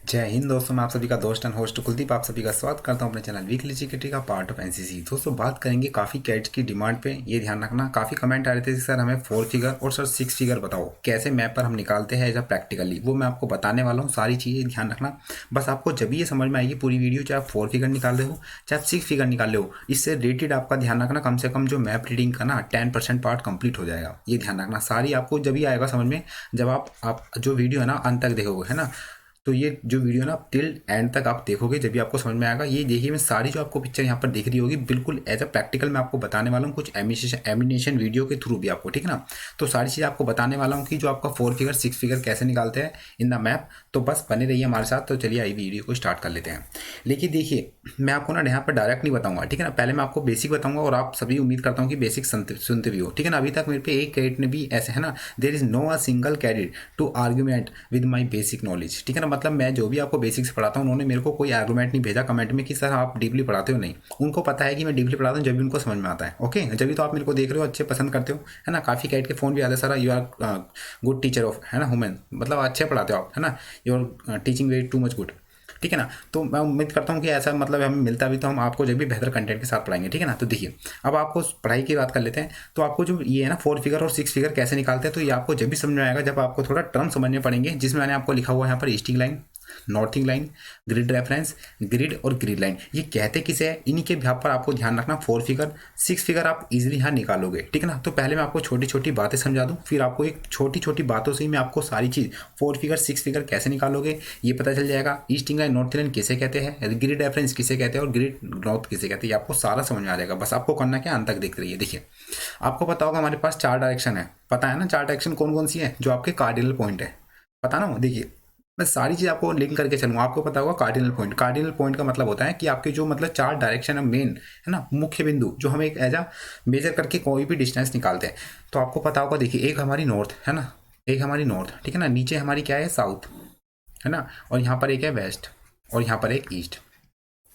जय हिंद दोस्तों, मैं आप सभी का दोस्त एंड होस्ट कुलदीप आप सभी का स्वागत करता हूं अपने चैनल वीकली जीकेटी का पार्ट ऑफ एनसीसी। दोस्तों बात करेंगे काफ़ी कैट्स की डिमांड पे। ये ध्यान रखना, काफ़ी कमेंट आ रहे थे कि सर हमें 4 फिगर और सर 6 फिगर बताओ कैसे मैप पर हम निकालते हैं एज अ प्रैक्टिकली। वो मैं आपको बताने वाला हूँ, सारी चीज़ें ध्यान रखना। बस आपको जब ये समझ में आएगी पूरी वीडियो, चाहे आप 4 फिगर निकाल रहे हो चाहे आप 6 फिगर निकाल रहे हो, इससे रिलेटेड आपका ध्यान रखना कम से कम जो मैप रीडिंग का ना 10% पार्ट कंप्लीट हो जाएगा। ये ध्यान रखना, सारी आपको जब ही आएगा समझ में, जब आप जो वीडियो है ना अंत तक देखोगे, है ना। तो ये जो वीडियो ना टिल एंड तक आप देखोगे जब भी आपको समझ में आएगा। ये देखिए, मैं सारी जो आपको पिक्चर यहाँ पर दिख रही होगी बिल्कुल एज अ प्रैक्टिकल मैं आपको बताने वाला हूँ, कुछ एमिनेशन वीडियो के थ्रू भी आपको, ठीक है ना। तो सारी चीज़ आपको बताने वाला हूँ कि जो आपका 4 फिगर 6 फिगर कैसे निकालते हैं इन द मैप। तो बस बने रहिए हमारे साथ। तो चलिए आई वीडियो को स्टार्ट कर लेते हैं। लेकिन देखिए, मैं आपको ना यहाँ पर डायरेक्ट नहीं बताऊंगा, ठीक है ना। पहले मैं आपको बेसिक बताऊंगा और आप सभी उम्मीद करता हूँ कि बेसिक सुनते भी हो, ठीक है ना। अभी तक मेरे पे एक कैडेट ने भी ऐसे, है ना, there is no a single cadet to argument with my basic knowledge, ठीक है ना। मतलब मैं जो भी आपको बेसिक से पढ़ाता हूँ, उन्होंने मेरे को कोई आर्गूमेंट नहीं भेजा कमेंट में कि सर आप डीपली पढ़ाते हो। नहीं, उनको पता है कि मैं डीपली पढ़ाता हूँ जब भी उनको समझ में आता है। ओके, जब भी तो आप मेरे को देख रहे हो, अच्छे पसंद करते हो, है ना। काफ़ी कैट के फोन भी आते हैं, sir you are good teacher of, है ना, वुमेन, मतलब अच्छे पढ़ाते हो आप, है ना, your teaching very too much good, ठीक है ना। तो मैं उम्मीद करता हूँ कि ऐसा मतलब हमें मिलता भी तो हम आपको जब भी बेहतर कंटेंट के साथ पढ़ाएंगे, ठीक है ना। तो देखिए, अब आपको पढ़ाई की बात कर लेते हैं। तो आपको जो ये है ना 4 फिगर और 6 फिगर कैसे निकालते हैं, तो ये आपको जब भी समझ में आएगा जब आपको थोड़ा टर्म समझने पड़ेंगे, जिसमें मैंने आपको लिखा हुआ है यहाँ पर easting line, northing line, grid reference, grid और ग्रिड लाइन। ये कहते किसे है, इन्हीं के यहाँ पर आपको ध्यान रखना। 4 फिगर 6 फिगर आप इजीली यहाँ निकालोगे, ठीक है ना। तो पहले मैं आपको छोटी छोटी बातें समझा दूँ, फिर आपको एक छोटी छोटी बातों से ही मैं आपको सारी चीज़ 4 फिगर 6 फिगर कैसे निकालोगे ये पता चल जाएगा। ईस्टिंग लाइन नॉर्थ लाइन किसे कहते हैं, ग्रिड रेफरेंस किसे कहते हैं और ग्रिड नॉर्थ किसे कहते हैं, ये आपको सारा समझ में आ जाएगा। बस आपको करना क्या, अंत तक देखते रहिए। देखिए, आपको पता होगा हमारे पास 4 डायरेक्शन है, पता है ना 4 डायरेक्शन कौन कौन सी है, जो आपके कार्डिनल पॉइंट है, पता ना। देखिए, मैं सारी चीज़ आपको लिंक करके चलूँगा। आपको पता होगा कार्डिनल पॉइंट, कार्डिनल पॉइंट का मतलब होता है कि आपके जो मतलब 4 डायरेक्शन है मेन, है ना, मुख्य बिंदु, जो हम एक एज अ मेजर करके कोई भी डिस्टेंस निकालते हैं। तो आपको पता होगा, देखिए, एक हमारी नॉर्थ है ना, एक हमारी नॉर्थ, ठीक है ना, नीचे हमारी क्या है साउथ, है ना, और यहाँ पर एक है वेस्ट और यहाँ पर एक ईस्ट।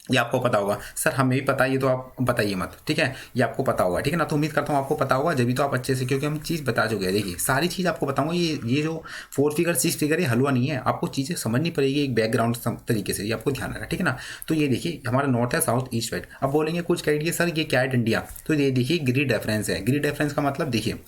ये आपको पता होगा। सर हमें भी पता है, ये तो आप बताइए मत, ठीक है, ये आपको पता होगा, ठीक है ना। तो उम्मीद करता हूँ आपको पता होगा, जब भी तो आप अच्छे से, क्योंकि हम चीज़ बता चुके हैं। देखिए, सारी चीज़ आपको बताऊंगा। ये जो 4 फिगर 6 फिगर ये हलवा नहीं है, आपको चीज़ें समझनी पड़ेगी एक बैकग्राउंड तरीके से, ये आपको ध्यान रखना, ठीक है ना। तो ये देखिए, हमारा नॉर्थ है, साउथ, ईस्ट, वेस्ट। अब बोलेंगे कुछ कह दिए सर ये क्या है इंडिया, तो ये देखिए ग्रिड रेफरेंस है। ग्रिड रेफरेंस का मतलब देखिए,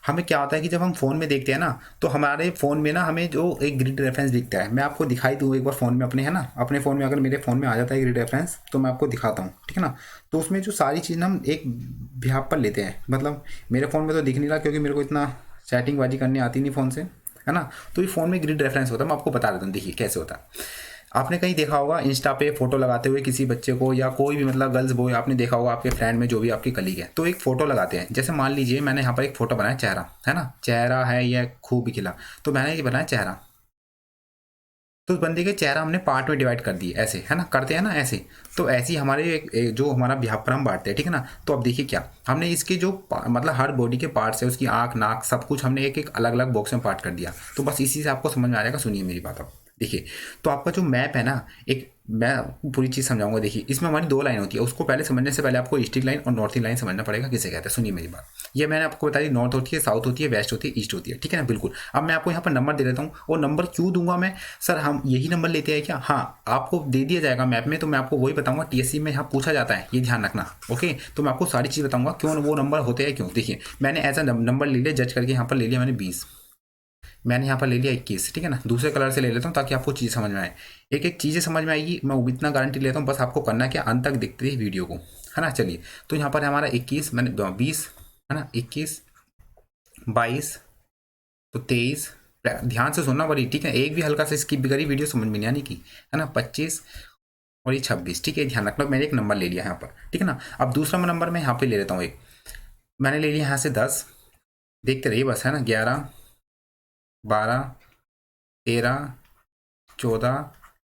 हमें क्या होता है कि जब हम फ़ोन में देखते हैं ना, तो हमारे फ़ोन में ना हमें जो एक ग्रिड रेफरेंस दिखता है, मैं आपको दिखाई दूँ एक बार फ़ोन में अपने, है ना, अपने फ़ोन में अगर मेरे फ़ोन में आ जाता है ग्रिड रेफरेंस तो मैं आपको दिखाता हूँ, ठीक है ना। तो उसमें जो सारी चीज़ हम एक बिहाफ पर लेते हैं, मतलब मेरे फ़ोन में तो दिख नहीं रहा क्योंकि मेरे को इतना सेटिंग बाजी करनी आती नहीं फ़ोन से, है ना। तो ये फ़ोन में ग्रिड रेफरेंस होता है, मैं आपको बता देता हूँ। देखिए कैसे होता है। आपने कहीं देखा होगा इंस्टा पे फोटो लगाते हुए किसी बच्चे को, या कोई भी मतलब गर्ल्स बॉय, आपने देखा होगा आपके फ्रेंड में जो भी आपकी कलीग है, तो एक फोटो लगाते हैं। जैसे मान लीजिए मैंने यहाँ पर एक फोटो बनाया, चेहरा है ना, चेहरा है या खूब खिला, तो मैंने ये बनाया चेहरा। तो उस बंदे के चेहरा हमने पार्ट में डिवाइड कर दिए, ऐसे, है ना, करते हैं ना ऐसे। तो ऐसे ही हमारे जो हमारा बिहार पर हम बांटते हैं, ठीक है ना। तो अब देखिए क्या, हमने इसके जो मतलब हर बॉडी के पार्ट्स है, उसकी आँख नाक सब कुछ हमने एक एक अलग अलग बॉक्स में पार्ट कर दिया। तो बस इसी से आपको समझ में आ जाएगा। सुनिए मेरी बात अब। देखिए, तो आपका जो मैप है ना, एक मैं पूरी चीज़ समझाऊंगा। देखिए, इसमें हमारी 2 लाइन होती है, उसको पहले समझने से पहले आपको ईस्टिंग लाइन और नॉर्थिंग लाइन समझना पड़ेगा किसे कहते हैं। सुनिए मेरी बात, ये मैंने आपको बताई, नॉर्थ होती है, साउथ होती है, वेस्ट होती है, ईस्ट होती है, ठीक है ना, बिल्कुल। अब मैं आपको यहाँ पर नंबर दे देता हूँ, और नंबर क्यों दूंगा मैं, सर हम यही नंबर लेते हैं क्या, हाँ आपको दे दिया जाएगा मैप में, तो मैं आपको वही बताऊंगा। टीएससी में यहाँ पूछा जाता है, ये ध्यान रखना। ओके, तो मैं आपको सारी चीज़ बताऊंगा क्यों वो नंबर होते हैं क्यों। देखिए, मैंने एज अ नंबर ले लिया, जज करके यहाँ पर ले लिया मैंने 20, मैंने यहाँ पर ले लिया 21, ठीक है ना। दूसरे कलर से ले लेता हूँ ताकि आपको चीज़ समझ में आए, एक एक चीज़ें समझ में आएगी, मैं इतना गारंटी लेता हूँ। बस आपको करना क्या, अंत तक देखते रहिए वीडियो को, है ना। चलिए, तो यहाँ पर हमारा 21, मैंने 20, है ना, 21, 22, तो 23, ध्यान से सुनना बड़ी, ठीक है, एक भी हल्का से स्किप भी करी वीडियो समझ में नहीं आने की, है ना, 25 और ये 26, ठीक है, ध्यान रखना। मैंने एक नंबर ले लिया यहाँ पर, ठीक है ना। अब दूसरा नंबर मैं यहाँ पे ले लेता हूँ एक, मैंने ले लिया यहाँ से 10, देखते रहिए बस, है ना, 11, 12, 13, 14,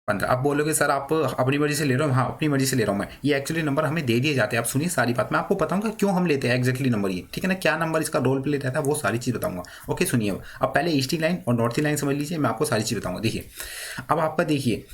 15। अब बोलोगे सर आप अपनी मर्जी से ले रहे हो, हाँ अपनी मर्जी से ले रहा हूँ मैं। ये एक्चुअली नंबर हमें दे दिए जाते हैं। आप सुनिए सारी बात, मैं आपको बताऊंगा क्यों हम लेते हैं एक्जैक्टली नंबर ये, ठीक है ना, क्या नंबर इसका रोल प्ले रहता है, वो सारी चीज़ बताऊंगा। ओके सुनिए, अब पहले ईस्टिंग लाइन और नॉर्थिंग लाइन समझ लीजिए, मैं आपको सारी चीज़ बताऊंगा। देखिए, अब आपका देखिए,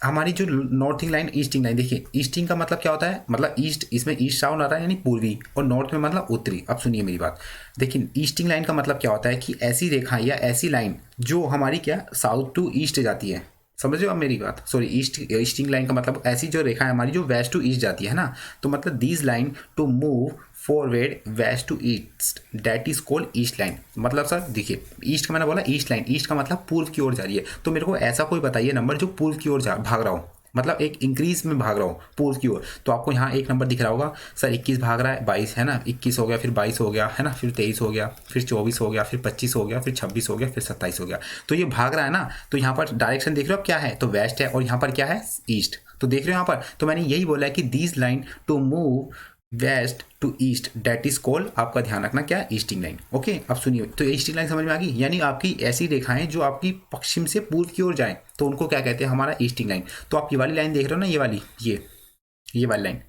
हमारी जो नॉर्थिंग लाइन ईस्टिंग लाइन, देखिए ईस्टिंग का मतलब क्या होता है, मतलब ईस्ट, इसमें ईस्ट साउंड आता है यानी पूर्वी, और नॉर्थ में मतलब उत्तरी। अब सुनिए मेरी बात, देखिए ईस्टिंग लाइन का मतलब क्या होता है कि ऐसी रेखा या ऐसी लाइन जो हमारी क्या साउथ टू ईस्ट जाती है, समझ रहे हो आप मेरी बात? सॉरी, ईस्टिंग लाइन का मतलब ऐसी जो रेखा है हमारी जो वेस्ट टू ईस्ट जाती है ना, तो मतलब these line to move forward west to east that is called east line. मतलब सर देखिए, ईस्ट का मैंने बोला ईस्ट लाइन, ईस्ट का मतलब पूर्व की ओर जा रही है, तो मेरे को ऐसा कोई बताइए नंबर जो पूर्व की ओर भाग रहा हो, मतलब एक इंक्रीज में भाग रहा हूँ पूर्व की ओर। तो आपको यहाँ एक नंबर दिख रहा होगा सर, 21 भाग रहा है, 22 है ना, 21 हो गया, फिर 22 हो गया है ना, फिर 23 हो गया, फिर 24 हो गया, फिर 25 हो गया, फिर 26 हो गया, फिर 27 हो गया। तो ये भाग रहा है ना, तो यहाँ पर डायरेक्शन देख रहे हो आप क्या है, तो वेस्ट है, और यहाँ पर क्या है, ईस्ट। तो देख रहे हो यहाँ पर, तो मैंने यही बोला है कि these line to move west to east that is called, आपका ध्यान रखना क्या, ईस्टिंग लाइन। ओके, अब सुनिए, तो ईस्टिंग लाइन समझ में आ गई, यानी आपकी ऐसी रेखाएं जो आपकी पश्चिम से पूर्व की ओर जाए, तो उनको क्या कहते हैं, हमारा ईस्टिंग लाइन। तो आप ये वाली लाइन देख रहे हो ना, ये वाली, ये वाली लाइन,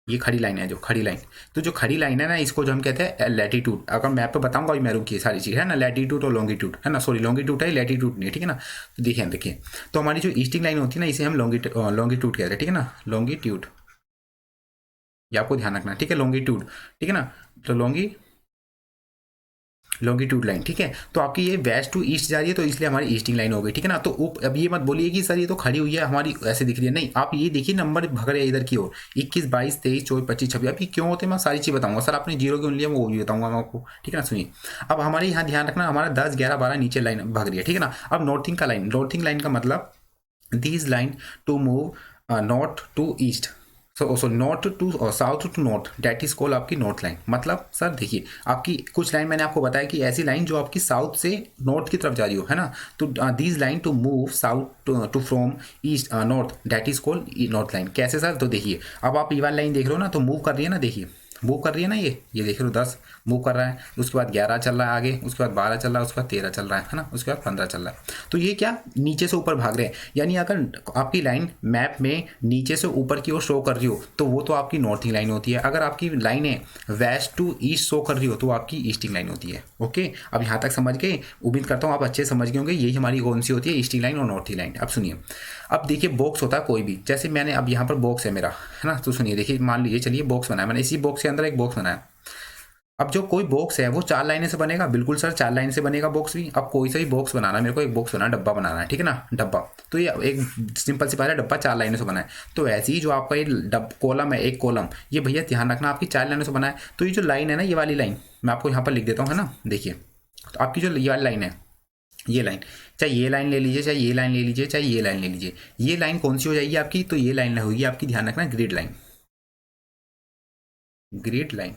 ये खड़ी लाइन है, जो खड़ी लाइन, तो जो खड़ी लाइन है ना, इसको जो हम कहते हैं लैटिट्यूड। अगर मैप पे बताऊंगा अभी मैं, रुकिए, सारी चीज़ है ना, लैटिट्यूड और लॉन्गिट्यूड है ना, सॉरी लॉन्गिट्यूड है, लैटिट्यूड नहीं है, ठीक है ना। तो देखिए, तो हमारी जो ईस्टिंग लाइन होती है ना, इसे हम लॉन्गिट्यूड कहते हैं, ठीक है ना, लॉन्गिट्यूड, ये आपको ध्यान रखना, ठीक है, लॉन्गिट्यूड, ठीक है ना। तो लॉन्गिट्यूड लाइन, ठीक है। तो आपकी ये वेस्ट टू ईस्ट जा रही है, तो इसलिए हमारी ईस्टिंग लाइन हो गई, ठीक है ना। तो अब ये मत बोलिए कि सर ये तो खड़ी हुई है हमारी, ऐसे दिख रही है, नहीं, आप ये देखिए नंबर भग रहे हैं इधर की ओर, 21, 22, 23, 24, 25, 26। अब ये क्यों होते हैं मैं सारी चीज़ बताऊंगा सर, आपने जीरो क्यों लिया वो भी बताऊंगा मैं आपको, ठीक है ना। सुनिए, अब हमारे यहाँ ध्यान रखना, हमारा 10, 11, 12 नीचे लाइन भग रही है, ठीक है ना। अब नॉर्थिंग का लाइन, नॉर्थिंग लाइन का मतलब these line to move north to east, so north to south to north that is call आपकी नॉर्थ लाइन। मतलब सर देखिए, आपकी कुछ लाइन मैंने आपको बताया कि ऐसी लाइन जो आपकी साउथ से नॉर्थ की तरफ जा रही हो, है ना। तो these line to move south to from east north that is called north line. कैसे सर, तो देखिए, अब आप ये वाली लाइन देख रहे हो ना, तो मूव कर रही है ना, देखिए मूव कर रही है ना, ये देख रहे हो 10 मूव कर रहा है, उसके बाद 11 चल रहा है आगे, उसके बाद 12 चल रहा है, उसके बाद 13 चल रहा है ना, उसके बाद 15 चल रहा है। तो ये क्या, नीचे से ऊपर भाग रहे हैं, यानी अगर आपकी लाइन मैप में नीचे से ऊपर की ओर शो कर रही हो, तो वो तो आपकी नॉर्थिंग लाइन होती है। अगर आपकी लाइनें वेस्ट टू ईस्ट शो कर रही हो, तो आपकी ईस्टिंग लाइन होती है। ओके, अब यहाँ तक समझ गए, उम्मीद करता हूँ आप अच्छे समझ गए होंगे, यही हमारी कौन सी होती है, ईस्टिंग लाइन और नॉर्थिंग लाइन। अब सुनिए, अब देखिए बॉक्स होता है कोई भी, जैसे मैंने अब यहाँ पर बॉक्स है मेरा, है ना, तो सुनिए देखिए, मान लीजिए चलिए बॉक्स बनाया मैंने, इसी बॉक्स के अंदर एक बॉक्स बनाया। अब जो कोई बॉक्स है वो 4 लाइनें से बनेगा, बिल्कुल सर 4 लाइन से बनेगा बॉक्स भी। अब कोई सा भी बॉक्स बनाना है, मेरे को एक बॉक्स बनाना, डब्बा बनाना है, ठीक है ना, डब्बा। तो ये एक सिंपल सी बात है, डब्बा 4 लाइनों से बना है। तो ऐसे ही जो आपका ये कॉलम है, एक कॉलम, ये भैया ध्यान रखना आपकी 4 लाइनों से बना है। तो ये जो लाइन है ना, ये वाली लाइन मैं आपको यहाँ पर लिख देता हूँ, है ना, देखिए, तो आपकी जो ये वाली लाइन है, ये लाइन, चाहे ये लाइन ले लीजिए, चाहे ये लाइन ले लीजिए, चाहे ये लाइन ले लीजिए, ये लाइन कौन सी हो जाएगी आपकी, तो ये लाइन होगी आपकी, ध्यान रखना, ग्रिड लाइन, ग्रिड लाइन,